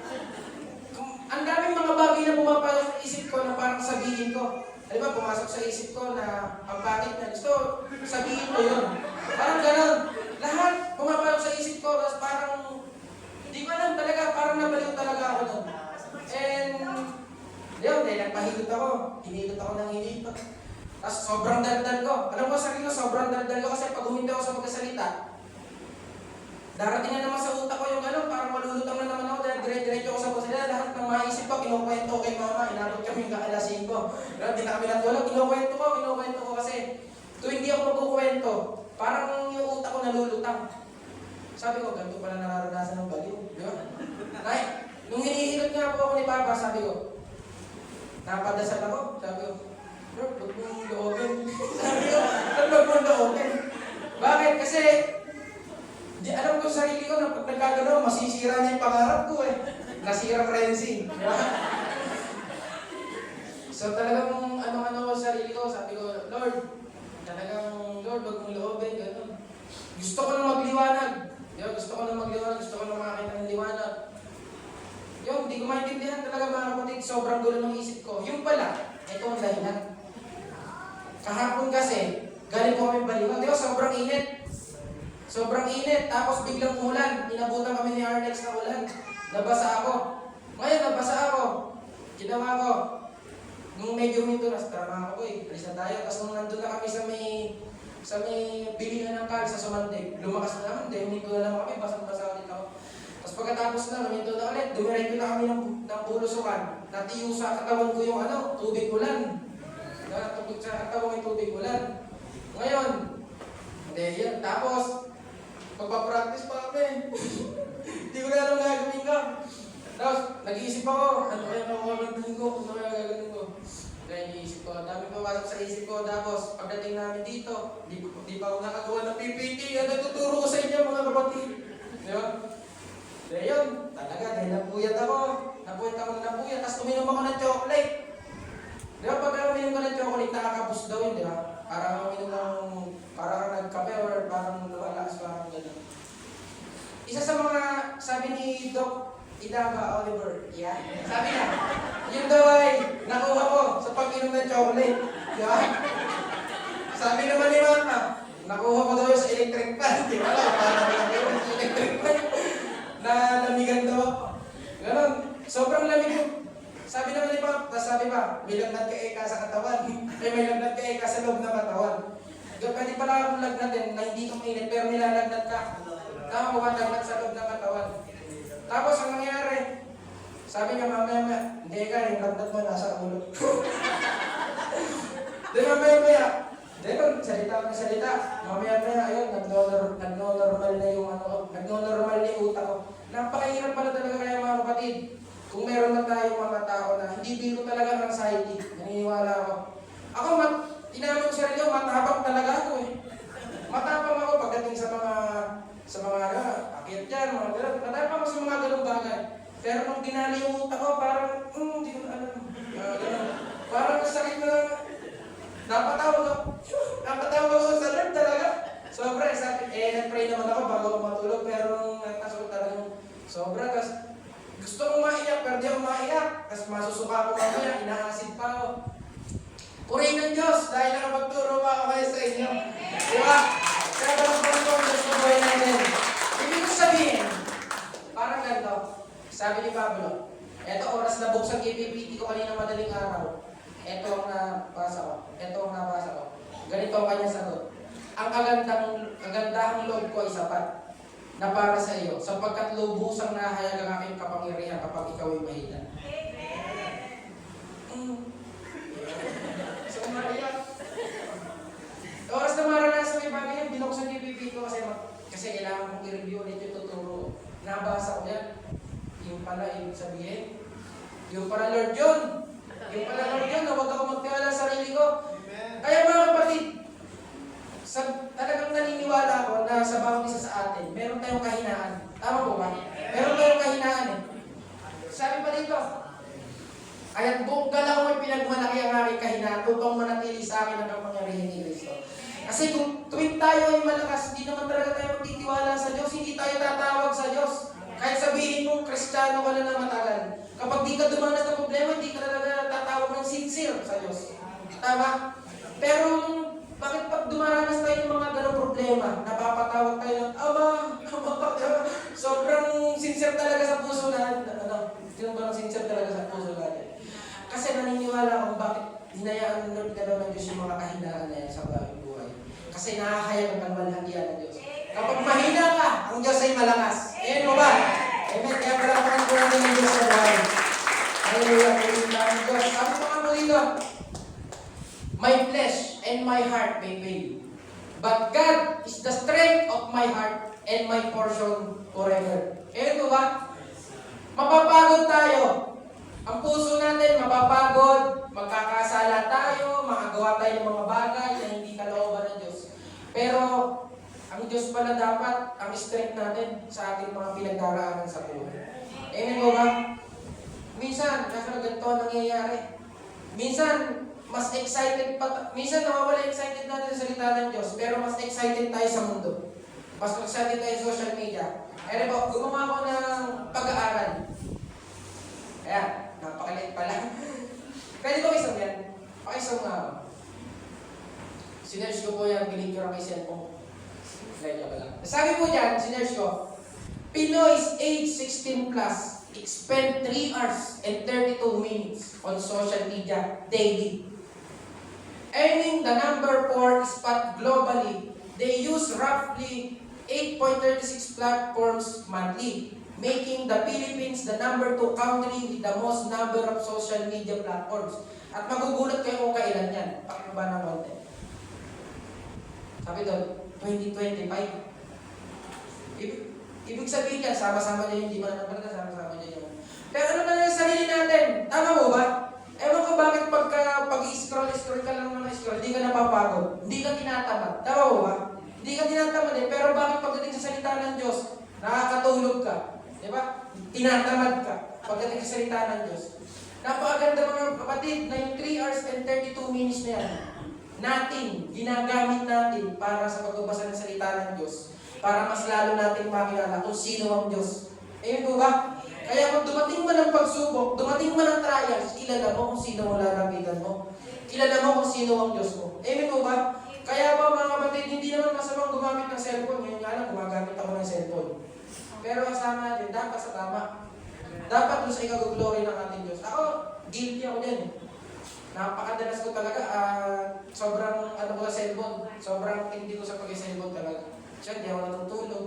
Ang daming mga bagay na pumapasok sa isip ko na parang sabihin ko. Di ba, pumasok sa isip ko na ang bakit na gusto, sabihin ko yun. Parang gano'n. Lahat pumapasok sa isip ko, tapos parang, di ko alam talaga, parang nabaliw talaga ako nun. And, yun, nagpahilot ako. Hinilot ako ng hinilot. Tapos sobrang daldal ko. Alam ko sa sarili ko, sobrang daldal ko kasi pag huminto ako sa pagkasalita, darating na naman sa utak ko yung gano'n, parang malulutang na naman ako dahil dire-diretso ako sa pagkasalita. Lahat ng maisip ko, kinukwento ko kay mama, inabot kami yung kakalasin ko. Pero di na kami natulog, kinukwento ko kasi kung hindi ako magkukwento, parang yung utak ko nalulutang. Sabi ko, ganito pala nararanasan ng baliw. Di ba? Nung hinihilot nga po ako ni Papa, sabi ko, napadasal ako. Sabi ko, Lord, wag mong loobin. Sabi ko, Lord, wag mong loobin. Bakit? Kasi, di alam ko sa sarili ko na pag nagkagano, masisira na yung pangarap ko eh. Nasirang Renzi. So talagang ano-ano ko sa sarili ko, sabi ko, Lord, talagang, Lord, wag mong loobin. Ganun. Gusto ko na magliwanag. Gusto ko na makakita ng liwanag. Yung, hindi ko maintindihan talaga mga kapatid, sobrang gulo ng isip ko. Yung pala, ito ang dahilan. Kahapon kasi, galing po kami baliwan. Di ba, sobrang init. Sobrang init, tapos biglang ulan. Inabutan kami ni Arnex na ulan. Nabasa ako. Ngayon, nabasa ako. Ginawa ko. Nung medyo huminto, tama ako eh. Alis na tayo. Tapos nung nandun na kami sa may bilihan ng kal sa Sumandig, lumakas na naman. Dahil huminto na lang kami, basang-basa ulit ako. Tapos pagkatapos na, huminto na ulit. Dumiretso na kami ng bulusukan. Natiyo sa katawan ko yung tubig ulan. Natubig sa katawan yung tubig ulan. Ngayon, hindi yan. Tapos, magpapractice pa kami. Hindi ko na alam gagawin ko. Tapos, nag-iisip ako, ano kaya gagawin ko? Kaya iniisip ko, ang dami papasok sa isip ko. Tapos, pagdating namin dito, di pa ako nakagawa ng PPT. Natuturo ko sa inyo mga kapatid. Di ba? Kaya yun, talaga, dahil napuyat ako. Tapos uminom ako ng chocolate. Di ba, pag uminom ko ng chocolate, nakakaboost daw yun, di ba? Parang uminom ng, parang nagkape or parang lumalas, parang gano'n. Isa sa mga, sabi ni Doc Idaba Oliver, sabi niya, yun daw ay nakuha ko sa pag-inom ng chocolate. Di ba? Sabi naman ni Mama, nakuha ko daw sa electric fan. Di ba? Parang sa electric fan. Na lamigan daw ako. Ganon. Sobrang lamig ko. Sabi naman ni Papa, sabi pa, may lagnat ka eka sa katawan. May lagnat ka eka sa loob ng katawan. Pwede pala akong lagnatin na hindi ka mainit, pero nilalagnat ka. Tama ko ba lagnat sa loob ng katawan? Tapos ang nangyari, sabi niya mamaya, hindi ka, yung lagnat mo nasa ulo. Di mamaya, salita. Mamaya, ayun, nagno-normal na yung nagno-normal na yung utak ko. Napakahirap pala talaga kaya mga kapatid. Kung meron na tayong mga tao na hindi biro talaga ng anxiety, naniniwala ako. Ako, inamin ko sa sarili ko, matapang talaga ako eh. Matapang ako pagdating sa mga akyat dyan, mga gano'n. Matapang ako sa mga gano'ng bagay. Pero nung dinali yung utak ko, parang, hindi ko na alam. Parang sakit na lang. Napatawa ko sa Lord talaga. Sobra, nag-pray naman ako bago ako matulog, pero nung natasok talagang sobra. Tapos gusto kong maiyak, pero di ako maiyak. Tapos masusuka ko mamaya, inaasid pa ako. Purihin ng Diyos dahil nakapagturo pa ako kayo sa inyo. Di ba? Kaya dapat po ito ang Diyos na buhay natin. Ibig ko sabihin, parang ganito, sabi ni Pablo, eto oras na buksan KPPT ko kanina madaling araw. ito ang nabasa ko. Ito ang nabasa ko. Ganito ang kanyang sagot. Ang kagandahang loob ko ay sapat na para sa iyo, sapagkat lubusang nahayag ang aking kapangyarihan kapag ikaw ay mahina. So, Maria, oras na maranasan may bagay yan, binuksan yung pipi ko kasi kailangan kong i-review ulit yung tuturo. Nabasa ko yan. Yung pala, ibig sabihin, yung pala Lord John. Yung pala Lord John, na huwag ako magtiwala sa sarili ko. Kaya mga kapatid, talagang naniniwala ako na sa bawat isa sa atin, meron tayong kahinaan. Tama po ba? Meron tayong kahinaan eh. Sabi pa dito, kaya't buong galaw mo'y pinagmalaki ang aking kahinaan, upang manatili sa akin ang kapangyarihan ni Kristo. Kasi kung tuwing tayo ay malakas, hindi naman talaga tayo magtitiwala sa Diyos, hindi tayo tatawag sa Diyos. Kahit sabihin mong Kristiyano ka na matagal. Kapag di ka dumanas ng problema, hindi ka talaga tatawag ng sincere sa Diyos. Tama? Pero bakit pag dumaranas tayo ng mga ganong problema, napapatawag tayo ng Ama, sobrang sincere talaga sa puso natin. Sino ba ng sincere talaga sa puso natin? Kasi naniniwala kung bakit hinayaan ng gano'n ng Diyos yung mga kahinaan na yan sa bawat buhay. Kasi nakakayag ang kalwalhatian ng Diyos. Kapag mahina ka, ang Diyos ay malakas. Ayan mo ba? Amen. Kaya palapakan ko natin ng Diyos sa buhay. Hallelujah. Hallelujah ng Diyos. Sabi ko nga mo dito, my flesh and my heart may fail, but God is the strength of my heart and my portion forever. Ayan mo ba? Mapapagod tayo. Ang puso natin mapapagod, magkakasala tayo, makagawa tayo ng mga bagay na hindi kalooban ng Diyos. Pero ang Diyos pala dapat ang strength natin sa ating mga pinagdaraanan sa buhay. Amen mo ba? Minsan, nasa ganito ang nangyayari. Minsan, mas excited pa, minsan nawawala excited natin sa salita ng Diyos, pero mas excited tayo sa mundo. Mas excited tayo sa social media. Ayan po, gumawa ko ng pag-aaral. Ayan, napakaliit pala. Pwede ko isang yan. Pakisang nga. Sinerge ko po yan, pinicture ang cellphone. Ganyan pala. Sabi po dyan, sinerge ko, Pinoy's age 16 plus spend 3 hours and 32 minutes on social media daily. Earning the number 4 spot globally, they use roughly 8.36 platforms monthly, making the Philippines the number 2 country with the most number of social media platforms. At magugulat kayo kung kailan yan. Pakibaba ng konti. Sabi doon, 2025. Ibig sabihin yan, sama-sama niya yung di man naman sama-sama niya yung. Pero ano na yung sarili natin? Tama mo ba? Ewan ko bakit pag-scroll ka lang naman scroll, hindi ka napapagod, hindi ka tinatamad. Tama mo ba? Hindi ka tinatamad eh, pero bakit pagdating sa salita ng Diyos, nakakatulog ka? Di ba? Tinatamad ka pagdating sa salita ng Diyos. Napakaganda mga kapatid na yung 3 hours and 32 minutes na yan. Ginagamit natin para sa pagbabasa ng salita ng Diyos. Para mas lalo natin makilala kung sino ang Diyos. Ayun po ba? Kaya kung dumating man ang pagsubok, dumating man ang trials, kilala mo kung sino ang lalapitan mo. Kilala mo kung sino ang Diyos mo. Amen po ba? Kaya ba mga kapatid, hindi naman masamang gumamit ng cellphone. Ngayon nga lang, gumagamit ako ng cellphone. Pero kasama natin, dapat sa tama. Dapat doon sa ikaguglory ng ating Diyos. Ako, guilty ako dyan eh. Napakadalas ko talaga, sobrang ano ko sa cellphone. Sobrang hindi ko sa pag-cellphone talaga. Siya, di ako natutulog.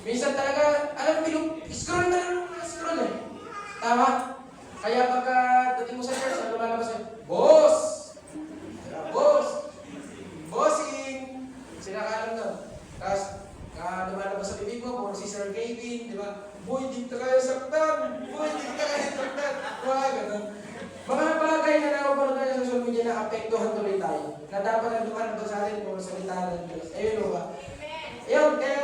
Minsan talaga, alam mo, scroll na lang ng scroll eh. Tama? Kaya pagka dating mo sa church, ano lumalabas yun? Boss! Boss! Bossing! Sinakalan na. Tapos, lumalabas sa bibig mo, si Sir Gavin, di ba? Boy, di ka kayo saktan! Boy, di ka kayo saktan! Mga ganun. Mga bagay na nakapanood tayo sa social media na apektuhan tuloy tayo. Na dapat ang lumalabas sa atin kung salita ng Diyos. Ayun o ba? Ayun, kaya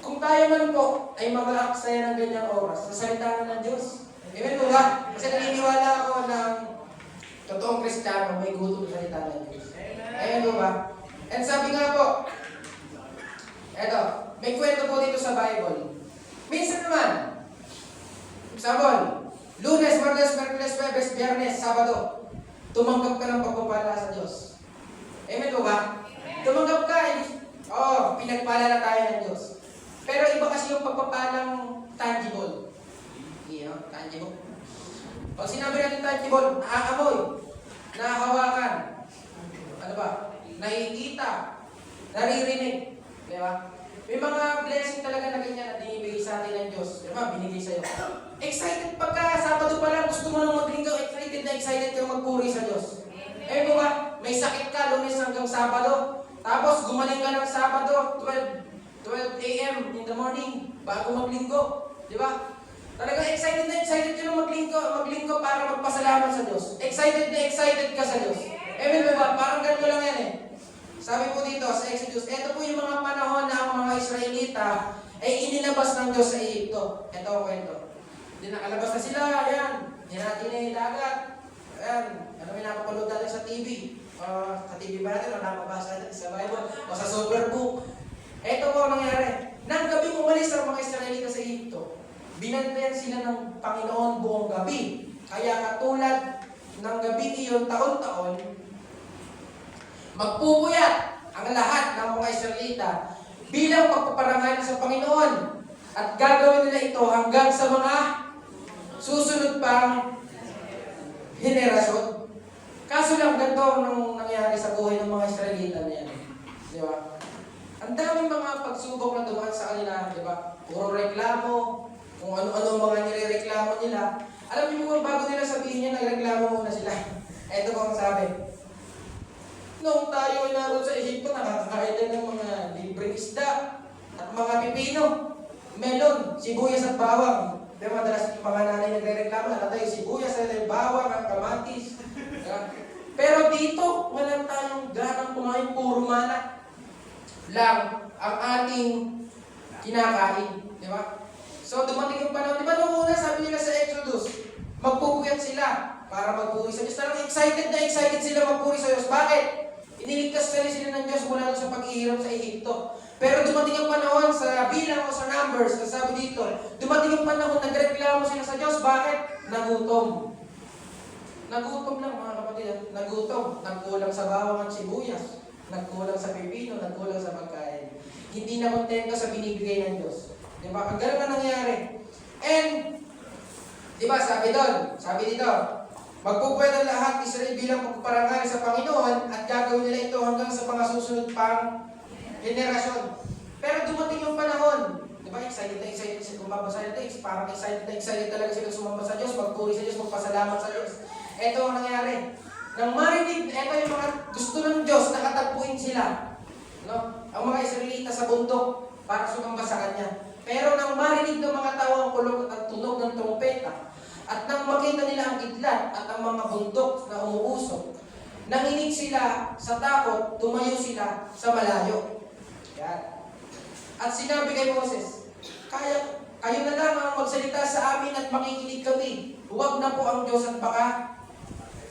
kung tayo man po ay mag-aaksaya ng ganyang oras, sa salita ng Diyos. Amen po ba? Kasi naniniwala ako ng totoong Kristiyano may gusto sa salita ng Diyos. Amen po ba? And sabi nga po, eto, may kwento po dito sa Bible. Minsan naman, sabon, Lunes, Martes, Merkules, Huwebes, Biyernes, Sabado, tumanggap ka ng pagpapala sa Diyos. Amen po ba? Tumanggap ka, pinagpala na tayo ng Diyos. Pero iba kasi yung pagpapalang tangible. Tangible. Pag sinabi natin tangible, nakikita, naririnig. Di ba? May mga blessing talaga na ganyan na dinibigay sa atin ng Diyos. Di ba? Binigay sa'yo. Excited pagka Sabado pa lang, gusto mo nang maglinggo, excited ka magpuri sa Diyos. Eh mo ba, may sakit ka, Lunes hanggang Sabado. Tapos gumaling ka ng Sabado, 12 a.m. in the morning, bago maglinggo. Di ba? Talagang excited ka na maglinggo para magpasalamat sa Diyos. Excited ka sa Diyos. Amen mo ba? Parang ganito lang yan eh. Sabi po dito sa Exodus, ito po yung mga panahon na ang mga Israelita ay inilabas ng Diyos sa Egypto. Ito ang kwento. Nakalabas na sila, ayan. Hinati na yung dagat. Ayan. Ano may napapalood natin sa TV? Sa TV ba natin o napabasa natin sa Bible? O sa Superbook? Ito po ang nangyari. Nang gabi umalis ang mga Israelita sa Egypto, binantayan sila ng Panginoon buong gabi. Kaya katulad ng gabi iyon taon-taon, magpupuyat ang lahat ng mga Israelita bilang pagpaparangal sa Panginoon at gagawin nila ito hanggang sa mga susunod pang henerasyon. Kaso lang ganito ang nangyari sa buhay ng mga Israelita na yan. Di ba? Ang daming mga pagsubok na dumaan sa kanila, di ba? Puro reklamo, kung ano-ano mga nirereklamo nila. Alam niyo mo, bago nila sabihin niya, nagreklamo muna sila. Ito po ang sabi. Noong tayo ay naroon sa Ehipto, nakakakain din ng mga libreng isda at mga pipino, melon, sibuyas at bawang. Di ba, madalas yung mga nanay nagre-reklamo, natatay sibuyas at bawang at kamatis. Pero dito, wala tayong ganang kumain, puro mana lang ang ating kinakain. Di ba? So, dumating yung panahon. Di ba nung una, sabi nila sa Exodus, magpupuyat sila para magpuri sa Diyos. Talagang excited sila magpuri sa Diyos. Bakit? Iniligtas sila ng Diyos mula sa paghihirap sa Ehipto. Pero dumating ang panahon sa bilang o sa numbers, sabi dito, dumating ang panahon, nagreklamo sila sa Diyos. Bakit? Nagutom. Nagutom lang mga kapatid. Nagutom. Nagkulang sa bawang at sibuyas. Nagkulang sa pipino. Nagkulang sa pagkain. Hindi na kontento sa binibigay ng Diyos. Diba? Ang ganun na nangyari. And, diba, sabi dito, magpupwede ang lahat Israel bilang pagpaparangal sa Panginoon at gagawin nila ito hanggang sa mga susunod pang henerasyon. Pero dumating yung panahon, diba, excited sila kumabasa nito, parang excited talaga sila sumamba sa Diyos, magpuri sa Diyos, magpasalamat sa Diyos. Ito ang nangyari. Nang marinig, ito yung mga gusto ng Diyos, nakatagpuin sila. No? Ang mga Israelita sa bundok para sumamba sa Kanya. Pero nang marinig ng mga tao ang kulog at tunog ng trompeta, at nang makita nila ang kidlat at ang mga bundok na umuusok, nanginig sila sa takot, tumayo sila sa malayo. Yan. At sinabi kay Moses, kayo na lang ang magsalita sa amin at makikinig kami. Huwag na po ang Diyos at baka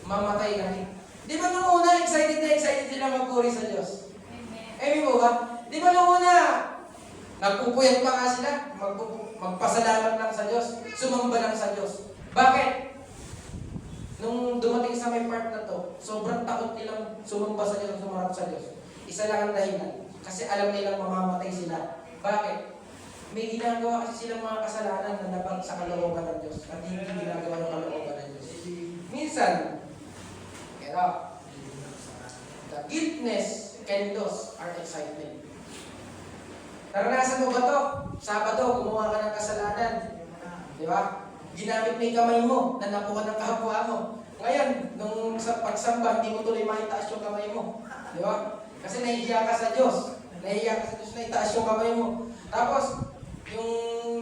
mamatay kami. Di ba nung una, excited sila magpuri sa Diyos? Amen mo ba? Di ba nung una, nagpupuyat pa nga sila, magpasalamat lang sa Diyos, sumamba lang sa Diyos. Bakit? Nung dumating sa may part na to, sobrang takot nilang sumamba sa Diyos, sumarap sa Diyos. Isa lang ang dahilan, kasi alam nilang mamamatay sila. Bakit? May ginagawa kasi silang mga kasalanan na labag sa kalooban ng Diyos at hindi ginagawa ng kalooban ng Diyos. Minsan, the guiltness can lose our excitement. Naranasan mo ba to? Sabado, gumawa ka ng kasalanan. Di ba? Ginamit mo yung kamay mo, nanapukan ng kapwa mo. Ngayon, nung sa pagsamba, hindi mo tuloy maitaas yung kamay mo. Di ba? Kasi nahihiya ka sa Diyos. Nahihiya ka sa Diyos na itaas yung kamay mo. Tapos, yung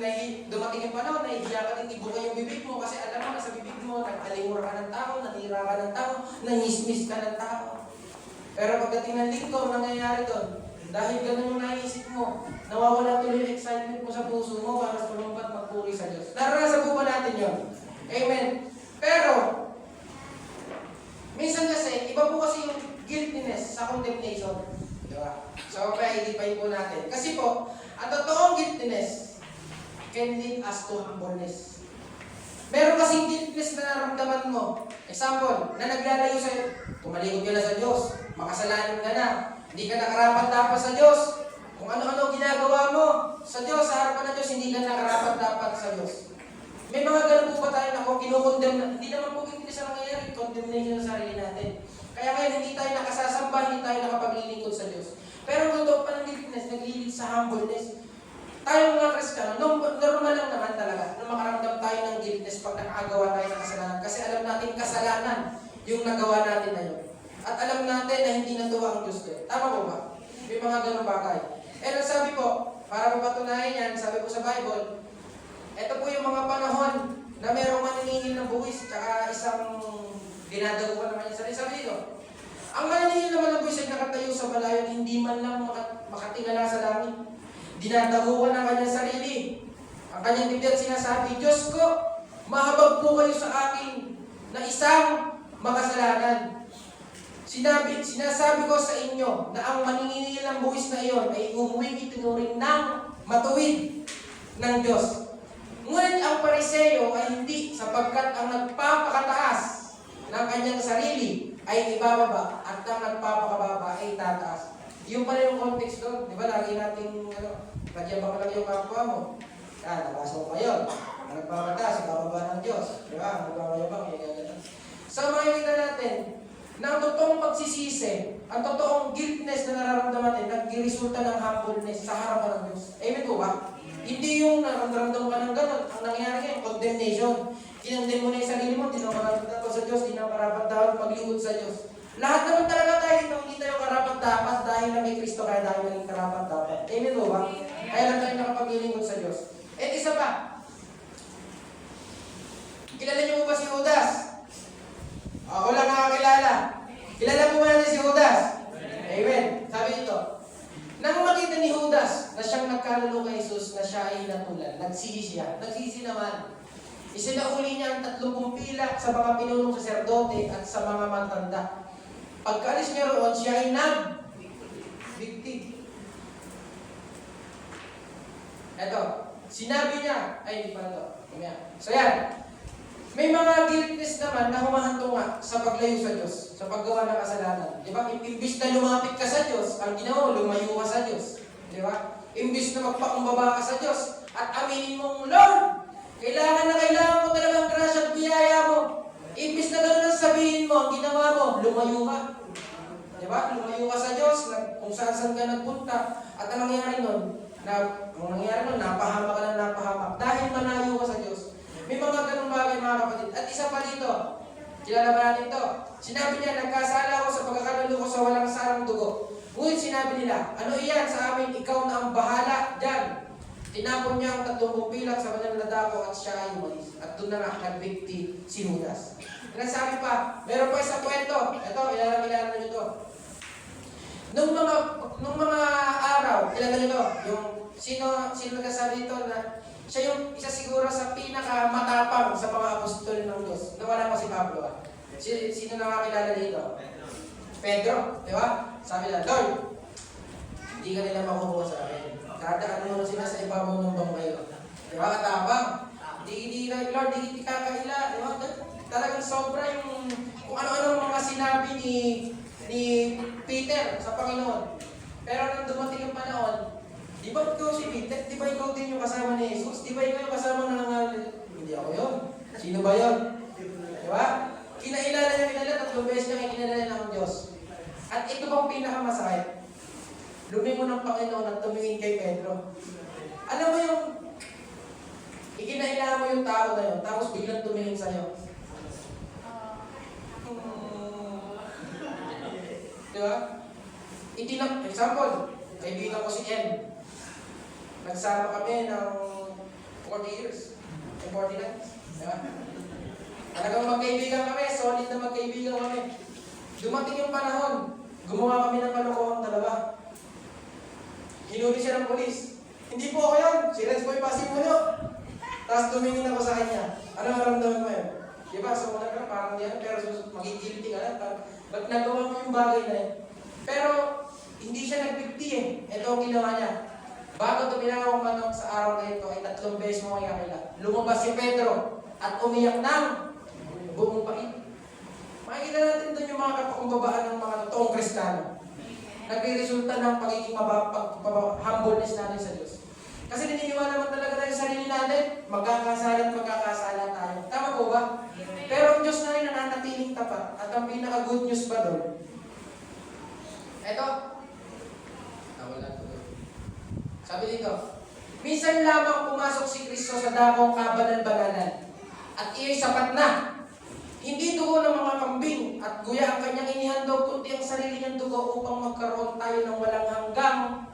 dumating yung panahon, nahihiya ka din ibuka yung bibig mo kasi alam mo na sa bibig mo, nag-alimura ka ng tao, nanira ka ng tao, nangismis ka ng tao. Pero pagdating ng linggo, nangyayari doon, dahil ganun yung naisip mo, nawawala tuloy yung excitement mo sa puso mo para sumambat magpuri sa Diyos. Naranasan po ba natin yun? Amen. Pero, minsan kasi, iba po kasi yung guiltiness sa condemnation. Diba? So, i-define po natin. Kasi po, ang totoong guiltiness can lead us to humbleness. Meron kasing guiltiness na naramdaman mo. Example, na naglalayo sa'yo, tumalikod ka na sa Diyos, makasalanan ka na, hindi ka nakarapat-dapat sa Diyos. Kung ano-ano ginagawa mo sa Diyos, sa harapan ng Diyos, hindi ka nakarapat-dapat sa Diyos. May mga ganun po ba tayo na kung kinukondem na, hindi naman po hindi sa nangyayari, condemnation sa sarili natin. Kaya ngayon, hindi tayo nakasasamba, hindi tayo humbleness. Tayong mga Kristiyano, normal lang naman talaga na makaramdam tayo ng guiltness pag nakagawa tayo ng kasalanan. Kasi alam natin kasalanan yung nagawa natin na yun. At alam natin na hindi natuwa ang Diyos doon. Tama po ba? May mga ganong bagay. And sabi po, para mapatunayan yan, sabi po sa Bible, ito po yung mga panahon na merong maniningil ng buwis, tsaka isang dinadaguan naman yung sarili. Sabi dito, ang maniningil naman ng buwis ay nakatayo sa balayan, hindi man lang makatingala sa langit. Dinadaguan ang kanyang sarili. Ang kanyang bibig sinasabi, Diyos ko, mahabag po kayo sa akin na isang makasalanan. Sinasabi ko sa inyo na ang maningil ng buwis na iyon ay umuwing itinuring ng matuwid ng Diyos. Ngunit ang Pariseo ay hindi, sapagkat ang nagpapakataas ng kanyang sarili ay ibababa at ang nagpapakababa ay tataas. Yung pala yung context doon, di ba? Lagi nating, padyabang lang yung kapwa mo. Nabasa ko kayo. Ang nagpapataas, ibababa ng Diyos. Di ba? Ang nagpapayabang, yung gano'n. So, makikita natin na ang totoong pagsisisi, ang totoong guiltness na nararamdaman natin, nag-resulta ng humbleness sa harapan ng Diyos. Amen po ba? Hindi yung nararamdaman ka ng gano'n. Ang nangyari ngayon, condemnation. Kinondem mo na yung sarili mo, di na marapat dapat sa Diyos, di na marapat dapat maglingkod sa Diyos. Lahat naman talaga tayo dito, hindi tayo karapat dapat dahil na may Kristo, kaya tayo naging karapat dapat. Amen po ba? Kaya lang tayo nakapaglingkod sa Diyos. At isa pa, kilala niyo po ba si Judas? Ako lang nakakilala. Kilala po ba natin si Judas? Amen. Sabi dito, nang makita ni Judas na siyang nagkalalo kay Jesus, na siya ay natulan, nagsisi siya. Nagsisi naman. Isinauli niya ang 30 pilak sa mga pinunong saserdote at sa mga matanda. Pagkaalis niya roon, siya ay nag-bigti. Eto, sinabi niya, ay hindi pa ito. So yan, may mga guiltness naman na humahantong nga sa paglayo sa Diyos, sa paggawa ng kasalanan. Di ba? Imbis na lumapit ka sa Diyos, ang ginawa mo, lumayo ka sa Diyos. Di ba? Imbis na magpakumbaba ka sa Diyos at aminin mong, Lord, kailangan mo talagang grasya at biyaya mo. Imbis na gano'n ang sabihin mo, ang ginawa mo, lumayo ka. Diba? Lumayo ka sa Diyos, kung saan ka nagpunta. At ang nangyari nun, napahamak ka ng napahamak. Dahil malayo ka sa Diyos. May mga ganong bagay mga kapatid. At isa pa dito, kilala ba natin ito? Sinabi niya, nagkasala ako sa pagkakalalo ko sa walang sarang dugo. Ngunit sinabi nila, ano iyan sa amin, ikaw na ang bahala dyan. Tinapon niya ang 30 pilak sa kanyang ladako at siya ay umalis. At doon na nga nagbigti si Judas. Sabi pa, meron pa isang kwento. Ito, kilala nyo ito. Nung mga araw, kilala nyo ito, yung sino nagsasabi ito na siya yung isa siguro sa pinakamatapang sa mga apostol ng Diyos. Nawala pa si Pablo. Sino nakakilala dito? Pedro. Di ba? Sabi na, Lord, hindi ka nila makukuha sa akin. Dadaan mo na sila sa ibabaw ng bangkay. Di ba? Katapang. Lord, di kakaila. Di ba? Talagang sobra yung kung ano-ano mga sinabi ni Peter sa Panginoon. Pero nung dumating yung panahon, di ba ikaw si Peter? Di ba ikaw din yung kasama ni Jesus? Di ba ikaw yung kasama ng hindi ako yun. Sino ba yun? Di ba? Kinailala niya 3 beses niya kinilala ng Diyos. At ito bang pinakamasakit? Lumingon ng Panginoon at tumingin kay Pedro. Alam mo yung ikinaila mo yung tao na yun, tapos biglang tumingin sa'yo. Diba? Example, kaibigan ko si M. Nagsama kami ng 40 years. 49. Diba? Talagang magkaibigan kami, solid na magkaibigan kami. Dumating yung panahon, gumawa kami ng kalokohang dalawa. Hinuli siya ng polis. Hindi po ako yun. Si Renz po yung pasimuno. Tapos tumingin ako sa kanya. Ano maramdaman mo yun? Diba? So, wala parang yan. Pero magigilty ka lang. Ba't nagawa mo yung bagay na yun? Pero, hindi siya nagbigti eh. Ito ang ginawa niya. Bago tuminaw ang manok sa araw na ito, ay 3 beses mo kaya kakila. Lumabas si Pedro at umiyak ng buong pait. Makikita natin doon yung mga kapakumbabaan ng mga totoong Kristiyano. Nagre-resulta ng pagiging humbleness natin sa Diyos. Kasi naniniwala naman talaga tayo sa sarili natin, magkakasala tayo. Tama po ba? Pero ang Diyos na rin nananatiling tapat. At ang pinaka-good news pa doon, eto, wala to doon. Sabi dito, minsan lamang pumasok si Kristo sa dakong kabalan-balanan at iyo'y sapat na. Hindi dugo ng mga kambing at guya ang kanyang inihandog, kundi ang sarili niyang dugo upang magkaroon tayo ng walang hanggang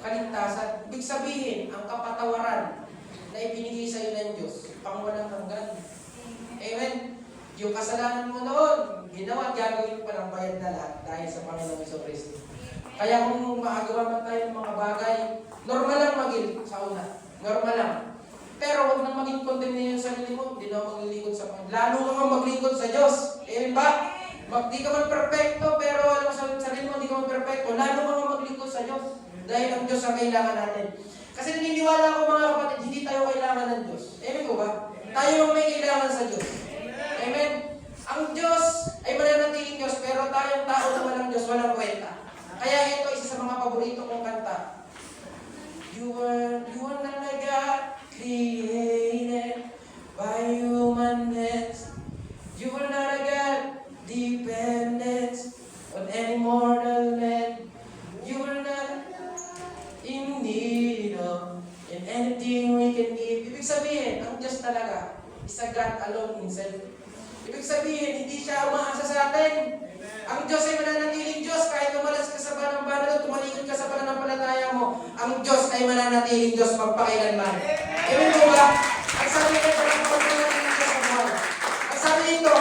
kaligtasan. Ibig sabihin, ang kapatawaran na ibinigay sa iyo ng Diyos, pang walang hanggan. Amen? Yung kasalanan mo noon, ginawa at gagawin pa ng bayad na lahat dahil sa Panginoong Jesucristo. Kaya kung makagawa man tayo ng mga bagay, normal lang maging sa una. Normal lang. Pero huwag nang maging condemnation sa sarili mo, hindi na maglilingkod sa Panginoon. Lalo ka maglingkod sa Diyos. Amen ba? Di ka man perfecto, pero alam mo sa sarili mo, hindi ka man perfecto. Lalo ka maglingkod sa Diyos. Dahil ang Diyos ang kailangan natin. Kasi naniniwala ako mga kapatid, hindi tayo kailangan ng Diyos. Amen ko ba? Tayo ang may kailangan sa Diyos. Amen? Ang Diyos ay mananatiling Diyos, pero tayong tao na walang Diyos, walang kwenta. Kaya ito, isa sa mga paborito kong kanta. You are not a God created by human hands. You are not a God dependent on any mortal man. You are not in need of in anything we can give. Ibig sabihin, ang Diyos talaga is a God alone himself. Ibig sabihin, hindi siya umaasa sa atin. Ang Diyos ay mananatiling Diyos kahit umalas ka sa banang-banang at tumalikod ka sa pananampalataya mo. Ang Diyos ay mananatiling Diyos magpakailanman. Amen po ba? Ang sabi nito, mananatiling Diyos sa buhay. Ang sabi nito,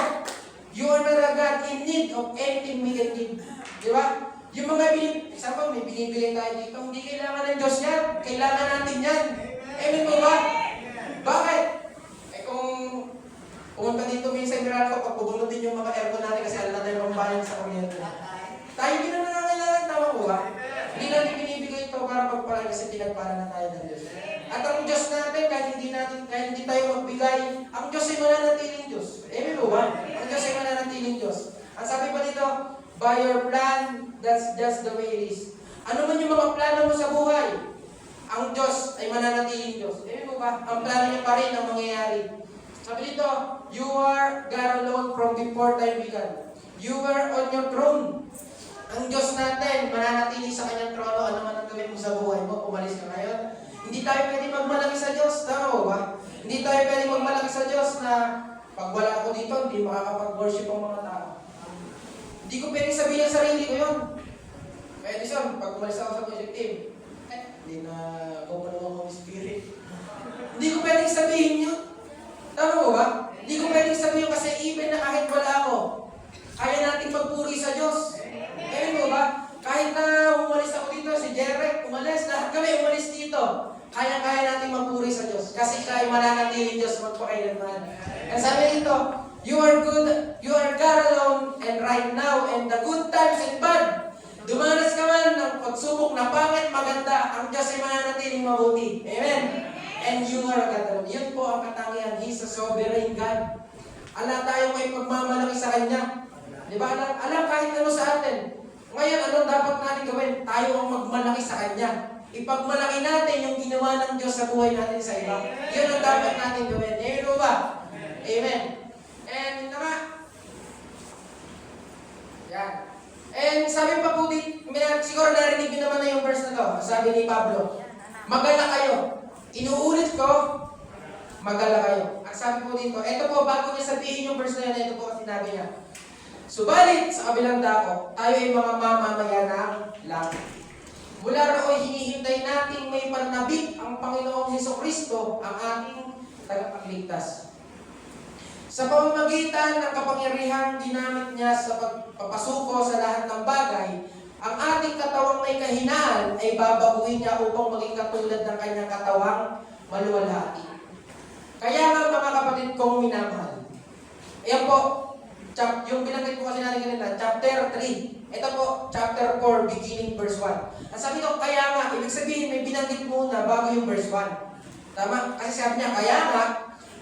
you are not a God in need of anything we can give. Di ba? Yung mga example, may binibigay tayo dito, hindi kailangan ng Diyos yan. Kailangan natin yan. Amen po ba? Bakit? Eh kung pumunta dito minsan Meralco, pag pubunutin yung mga aircon natin kasi alam natin ang bayang sa kuryente. Tayo din na nangangailangan, tama po ba? Hindi natin binibigay ito para pagpalan kasi pinagpala na tayo ng Diyos. At ang Diyos natin, kahit hindi tayo magbigay, ang Diyos ay mananatiling Diyos. Amen po ba? Ang Diyos ay mananatiling Diyos. Ang sabi pa dito, by your plan, that's just the way it is. Ano man yung mga plano mo sa buhay, ang Diyos ay mananatiling Diyos. Amen po ba? Ang plano niya pa rin ang mangyayari. Sabi dito, you are God alone from before time began. You were on your throne. Ang Diyos natin, mananatili sa kanyang trono. Ano man ang gawin mo sa buhay mo, umalis ka ngayon. Hindi tayo pwede magmalaki sa Diyos. Tama ba? Hindi tayo pwede magmalaki sa Diyos na pag wala ako dito, hindi makakapag-worship ang mga tao. Hindi ko pwede sabihin ang sarili ko yun. Kaya Edison, pag umalis ako sa worship team, hindi na gumano akong spirit. Hindi ko pwede sabihin yun. Tama mo ba? Hindi ko pwedeng sabihin kasi even na kahit wala ako, kaya nating magpuri sa Diyos. Amen mo ba? Kahit na umalis ako dito, si Jerek, umalis, lahat kami umalis dito. Kaya nating magpuri sa Diyos. Kasi siya ay mananatiling Diyos magpakailanman. Ang sabi dito, you are good, you are God alone, and right now, and the good times and bad. Dumanas ka man ng pagsubok na pangit, maganda, ang Diyos ay mananatiling mabuti. Amen? And you are God. Yun po ang katangian. He's a sovereign God. Ala tayo may pagmamalaki sa Kanya. Di ba? Alam kahit ano sa atin. Ngayon, ano dapat natin gawin? Tayo ang magmalaki sa Kanya. Ipagmalaki natin yung ginawa ng Diyos sa buhay natin sa iba. Yun ang dapat natin gawin. Amen ba? Amen. And yun na nga. Yan. And sabi pa po dito, siguro narinig nyo naman na yung verse na to. Sabi ni Pablo, magala kayo. Inuulit ko, magala kayo. Ang sabi po dito, ito po, bago niya sabihin yung verse na yan, ito po ang sinabi niya. Subalit, sa kabilang dako, tayo ay mga mamamayan ng langit. Mula roon, hinihintay nating may panabik ang Panginoong Jesucristo, ang ating tagapagligtas. Sa pamamagitan ng kapangyarihang ginamit niya sa pagpapasuko sa lahat ng bagay, ang ating katawang may kahinaan ay babaguhin niya upang maging katulad ng kanyang katawang maluwalhati. Kaya nga mga kapatid kong minamahal. Ayan po, yung binanggit ko kasi natin kanina, chapter 3. Ito po, chapter 4, beginning verse 1. Ang sabi ko, kaya nga, ibig sabihin may binanggit muna bago yung verse 1. Tama? Kasi sabi niya, kaya nga,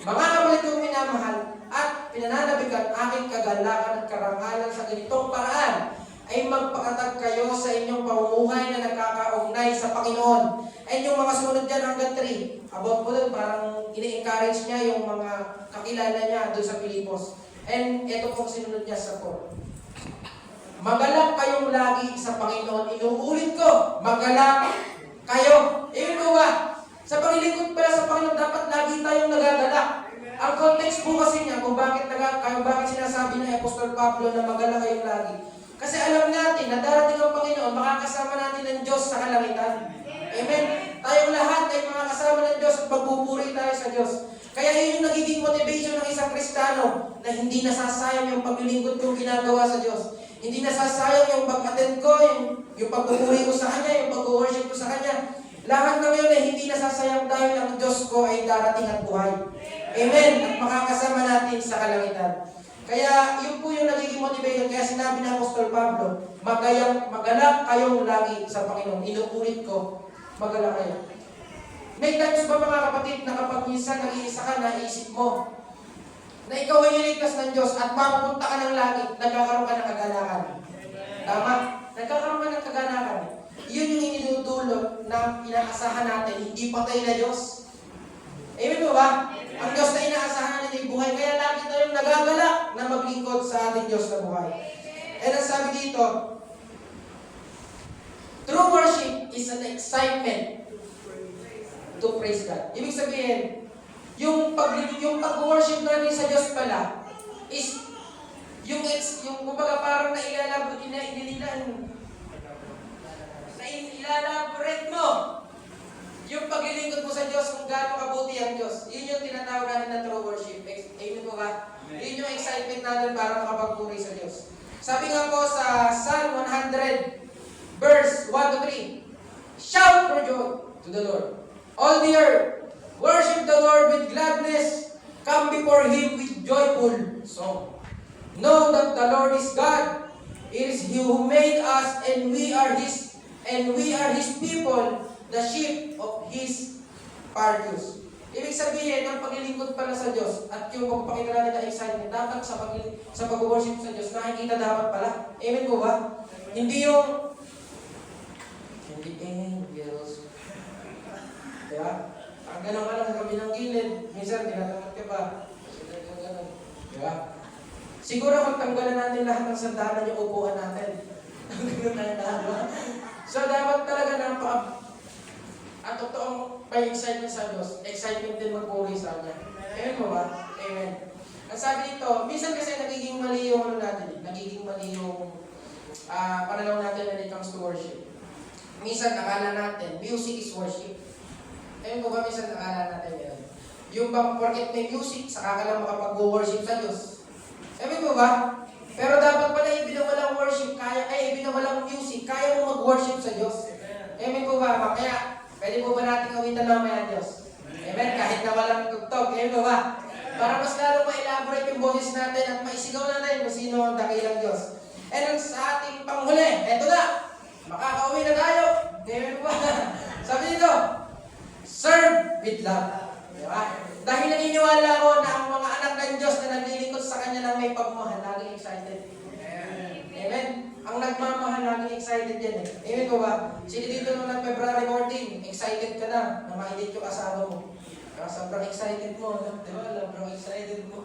mga kapatid kong minamahal, at pinananabigan aking kagalakan at karangalan sa ganitong paraan, ay magpakatag kayo sa inyong pamumuhay na nakakaugnay sa Panginoon. And yung mga sumunod dyan hanggang 3, about po doon, parang ini-encourage niya yung mga kakilala niya doon sa Pilipos. And ito po sinunod niya sa 4. Magalak kayong lagi sa Panginoon. Inuulit ko, magalak kayo. paglilingkod pala sa Panginoon, dapat lagi tayong nagagalak. Ang context po kasi niya kung bakit sinasabi ng Apostol Pablo na magala kayong lagi. Kasi alam natin na darating ang Panginoon, makakasama natin ng Diyos sa kalangitan. Amen? Tayong lahat ay makakasama ng Diyos at magpupuri tayo sa Diyos. Kaya yun yung nagiging motivation ng isang Kristiyano na hindi nasasayang yung paglilingkod kong ginagawa sa Diyos. Hindi nasasayang yung pag-attend ko, yung pagpupuri ko sa Kanya, yung pag-worship ko sa Kanya. Lahat ng yun ay hindi nasasayang dahil ang Diyos ko ay darating at buhay. Amen? At makakasama natin sa kalangitan. Kaya yun po yung nagiging motivation. Kaya sinabi ng Apostol Pablo, magalak kayong lagi sa Panginoon. Inuulit ko, magalak kayo. May times ba mga kapatid na kapag minsan nag-iisa ka, naisip mo na ikaw ay niligtas ng Diyos at mapupunta ka ng langit, nagkakaroon ka ng kagalakan. Tama? Nagkakaroon ka ng kagalakan. Yun yung inidudulot na inaasahan natin, hindi patay na Diyos. Amen mo ba? Ang Diyos na inaasahan natin ay buhay, kaya lagi tayong nagagalak na maglingkod sa ating Diyos na buhay. And ang sabi dito, true worship is an excitement to praise God. Ibig sabihin, yung pag-worship natin sa Diyos pala is yung kumbaga parang ilalaborate mo yung paglilingkod mo sa Diyos kung gaano kabuti ang Diyos. Yun yung tinatawag natin na true worship. Amen po ba? Yun yung excitement natin para makapagpuri sa Diyos. Sabi nga po sa Psalm 100 verse 1-3, shout for joy to the Lord, all the earth, worship the Lord with gladness, come before Him with joyful song. Know that the Lord is God. It is He who made us, and we are His people, the sheep of His pastures. Ibig sabihin, ang paglilingkod pala sa Diyos at yung pagpapakita natin na excitement, dapat sa pag-worship sa Diyos, nakikita dapat pala. Amen po ba? Hindi yung angels. Diba? Ang gano'n ka lang sa kabilang gilid, minsan tinatangat ka pa. Diba? Siguro magtanggalan natin lahat ng sandalan yung upuan natin. Ang gano'n tayo lahat. So dapat talaga at totoong may excitement sa Diyos, excitement din magpuri sa Kanya. Amen mo ba? Amen. Ang sabi dito, minsan kasi nagiging mali yung nagiging mali yung pananaw natin when it comes to worship. Minsan akala natin, music is worship. Amen mo ba, minsan akala natin yun. Yung bang porket may music, saka ka lang makapag-worship sa Diyos. Amen mo ba? Pero dapat pala ibig na walang worship, ibig na walang music, kaya mo mag-worship sa Diyos. Amen po ba? Kaya, pwede po ba natin awitan mamaya Diyos? Amen? Kahit na walang tugtog. Amen po ba? Para mas lalo ma-elaborate yung boses natin at maisigaw natin kung sino ang dakilang Diyos. And sa ating panghuli, eto na! Makakauwi na tayo! Amen po ba? Sabi dito, serve with love. Diba? Dahil naniniwala ko na ang mga anak ng Diyos na naglilingkod sa Kanya ng may pagmamahal, laging excited. Amen? Ang nagmamahal, laging excited yan eh. Amen ko ba? Sige dito nung February 14, excited ka na ma-edit yung asawa mo. Sobrang excited mo, diba? Sobrang excited mo.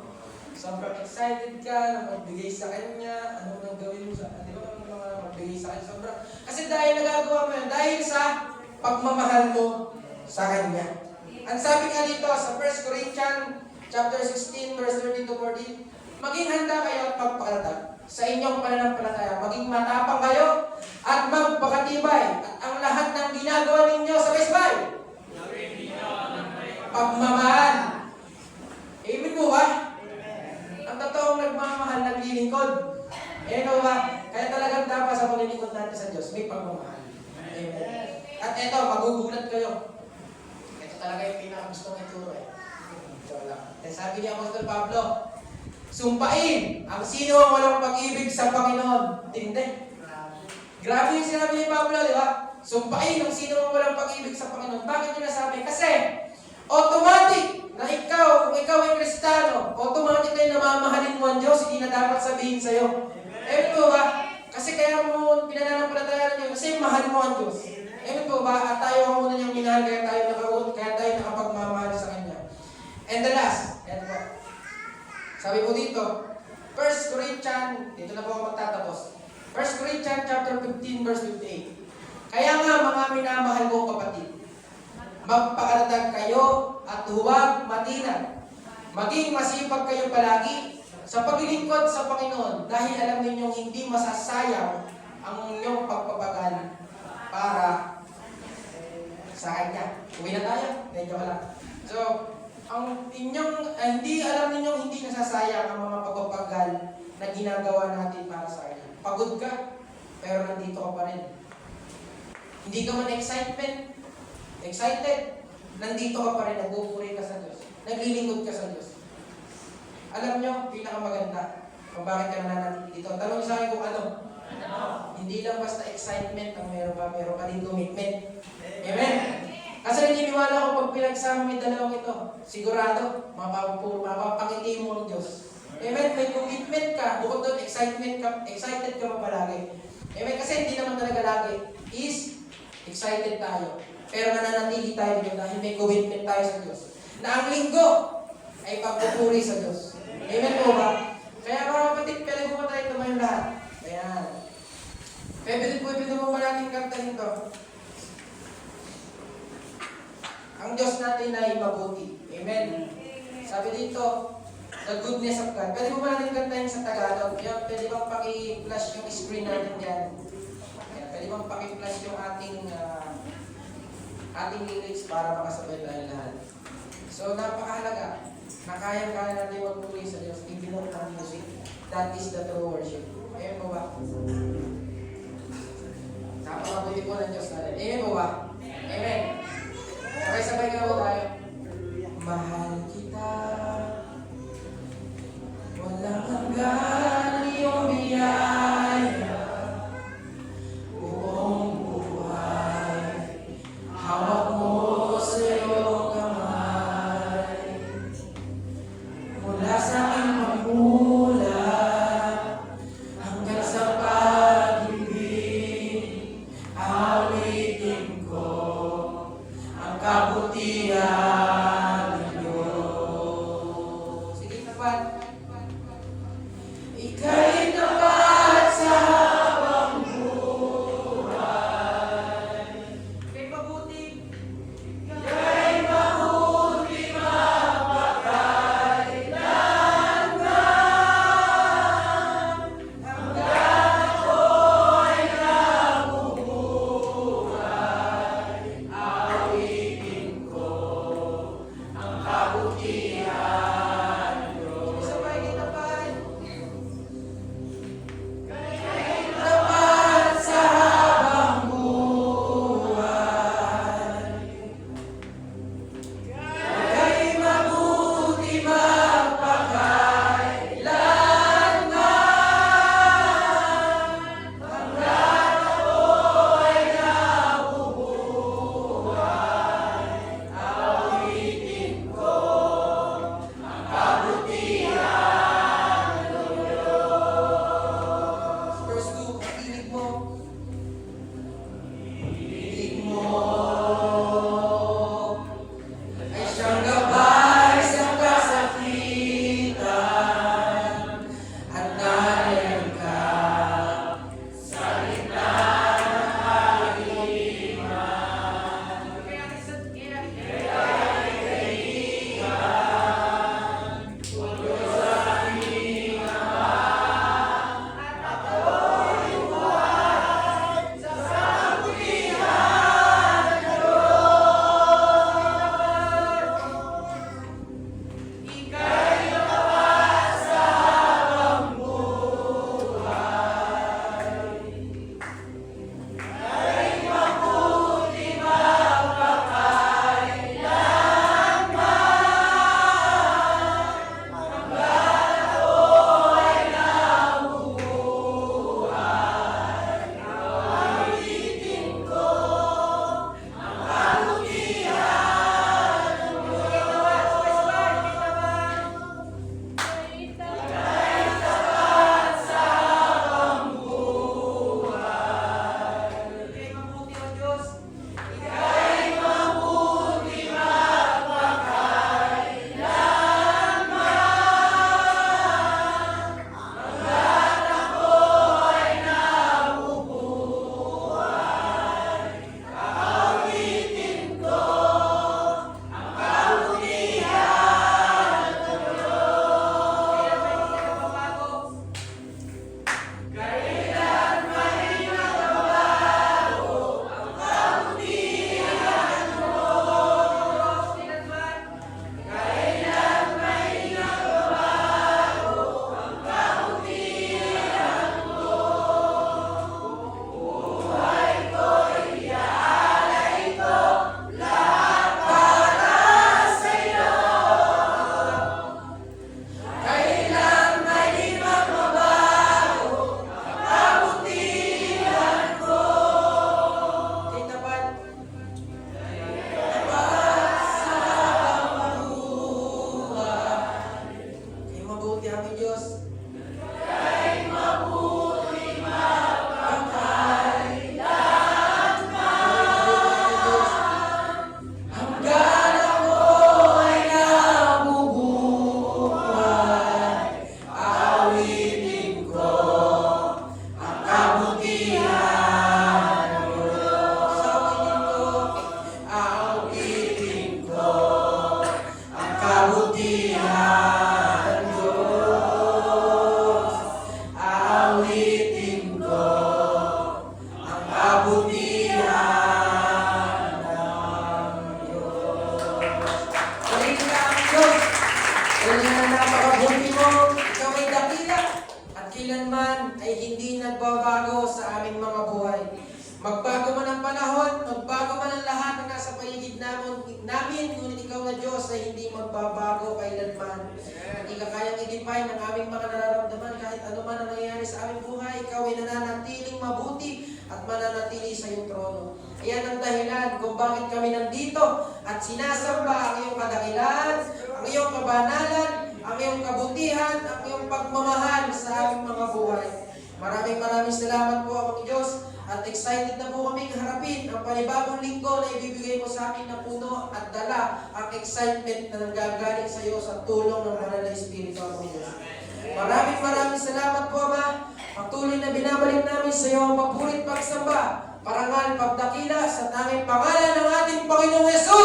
Sobrang excited ka na magbigay sa Kanya, ano nang gawin mo sa, di ba? Magbigay sa Kanya, sobrang. Kasi dahil nagagawa mo yan, dahil sa pagmamahal mo sa Kanya. Ang sabi nga dito sa 1 Corinthians chapter 16 verse 13-14, maging handa kayo at magpakatatag sa inyong pananampalataya, maging matapang kayo at magpakatibay, at ang lahat ng ginagawa ninyo sa Besbay, pagmamahal. Amen mo ba? Ang totoong nagmamahal, naglilingkod. Amen mo ba? Kaya talagang dapat sa paglilingkod natin sa Diyos, may pagmamahal. Amen. At eto, magugulat kayo. Talaga yung pinakagustong ituro eh. Ito lang. Sabi ni Apostol Pablo, sumpain ang sino ang walang pag-ibig sa Panginoon. Tindi. Grabe yung sinabi ni Pablo, di ba? Sumpain ang sino ang walang pag-ibig sa Panginoon. Bakit yun nasabi? Kasi, automatic na kung ikaw ay Kristiyano, automatic na namamahalin mo ang Diyos, hindi na dapat sabihin sa'yo. Ewan ba? Kasi kaya mo pinananampalataya niyo, kasi mahal mo ang Diyos. Amen po ba? At tayo ang una niyang minahal, kaya tayo nakapagmamahal sa Kanya. And the last, yan po. Sabi po dito, 1 Corinthians, dito na po ako magtatapos. 1 Corinthians chapter 15 verse 58. Kaya nga mga minamahal kong kapatid, magpakalatag kayo at huwag matinag. Maging masipag kayo palagi sa paglilingkod sa Panginoon dahil alam ninyong hindi masasayang ang inyong pagpapagal para sa Kanya. Uwi na tayo. Medyo wala. So, ang inyong, hindi alam ninyong hindi nasasayang ang mga pagpapagal na ginagawa natin para sa Kanya. Pagod ka, pero nandito ka pa rin. Hindi ka man excited, nandito ka pa rin, nagpupuri ka sa Diyos. Naglilingkod ka sa Diyos. Alam nyo, pinakamaganda kung bakit ka nananatili dito. Tanong sa akin kung ano. Hindi lang basta excitement ang meron pa din commitment. Amen? Kasi naniniwala ko pag pinagsama may dalawang ito, sigurado, mapapangiti mo ang Diyos. Amen? May commitment ka, bukod doon, excited ka pa palagi. Amen? Kasi hindi naman talaga lagi is excited tayo. Pero nananatili tayo dito dahil may commitment tayo sa Diyos. Na ang linggo ay pagpupuri sa Diyos. Amen po ba? Kaya mga kapatid, pwede mo tayo tumayo lahat. Ayan. Pwede mo ba natin kanta nito? Ang Diyos natin ay mabuti. Amen. Sabi dito, the goodness of God. Pwede mo ba natin kantahin sa Tagalog? Yan, pwede bang paki-flash yung screen natin dyan? Yan, pwede bang paki-flash yung ating lyrics para makasabay tayo lahat. So, napakahalaga na kaya-kaya natin magpuli sa Diyos. Ibinong ang music. That is the true worship. Amen po ba? Napakabuti po ng Diyos natin. Amen po ba? Amen. Sabay-sabay ka po tayo. Mahal kita, walang hanggan iyong biyaya, buong buhay, hawak mo sa iyong kamay, mula sa aking magmula, hanggang sa pag-ibig, awitin ko. Magbago man ang panahon, magbago man ang lahat ng nasa paligid namin, ngunit ikaw na Diyos ay hindi magbabago kailanman. Hindi ka kayang i-define ang aming mga nararamdaman kahit ano man ang nangyayari sa aming buhay. Ikaw ay nananatiling mabuti at mananatili sa iyong trono. Iyan ang dahilan kung bakit kami nandito at sinasamba ang iyong kadakilan, ang iyong kabanalan, ang iyong kabutihan, ang iyong pagmamahal sa aming mga buhay. Maraming salamat po, Amang Diyos. At excited na po kaming harapin ang panibagong linggo na ibibigay mo sa amin na puno at dala ang excitement na nanggagaling sa iyo sa tulong ng Banal na Espiritu, Amang Diyos. Maraming salamat po, Ama. Patuloy na binabalik namin sa iyo ang papurit pagsamba, parangal, pagdakila sa tanging pangalan ng ating Panginoong Yesus.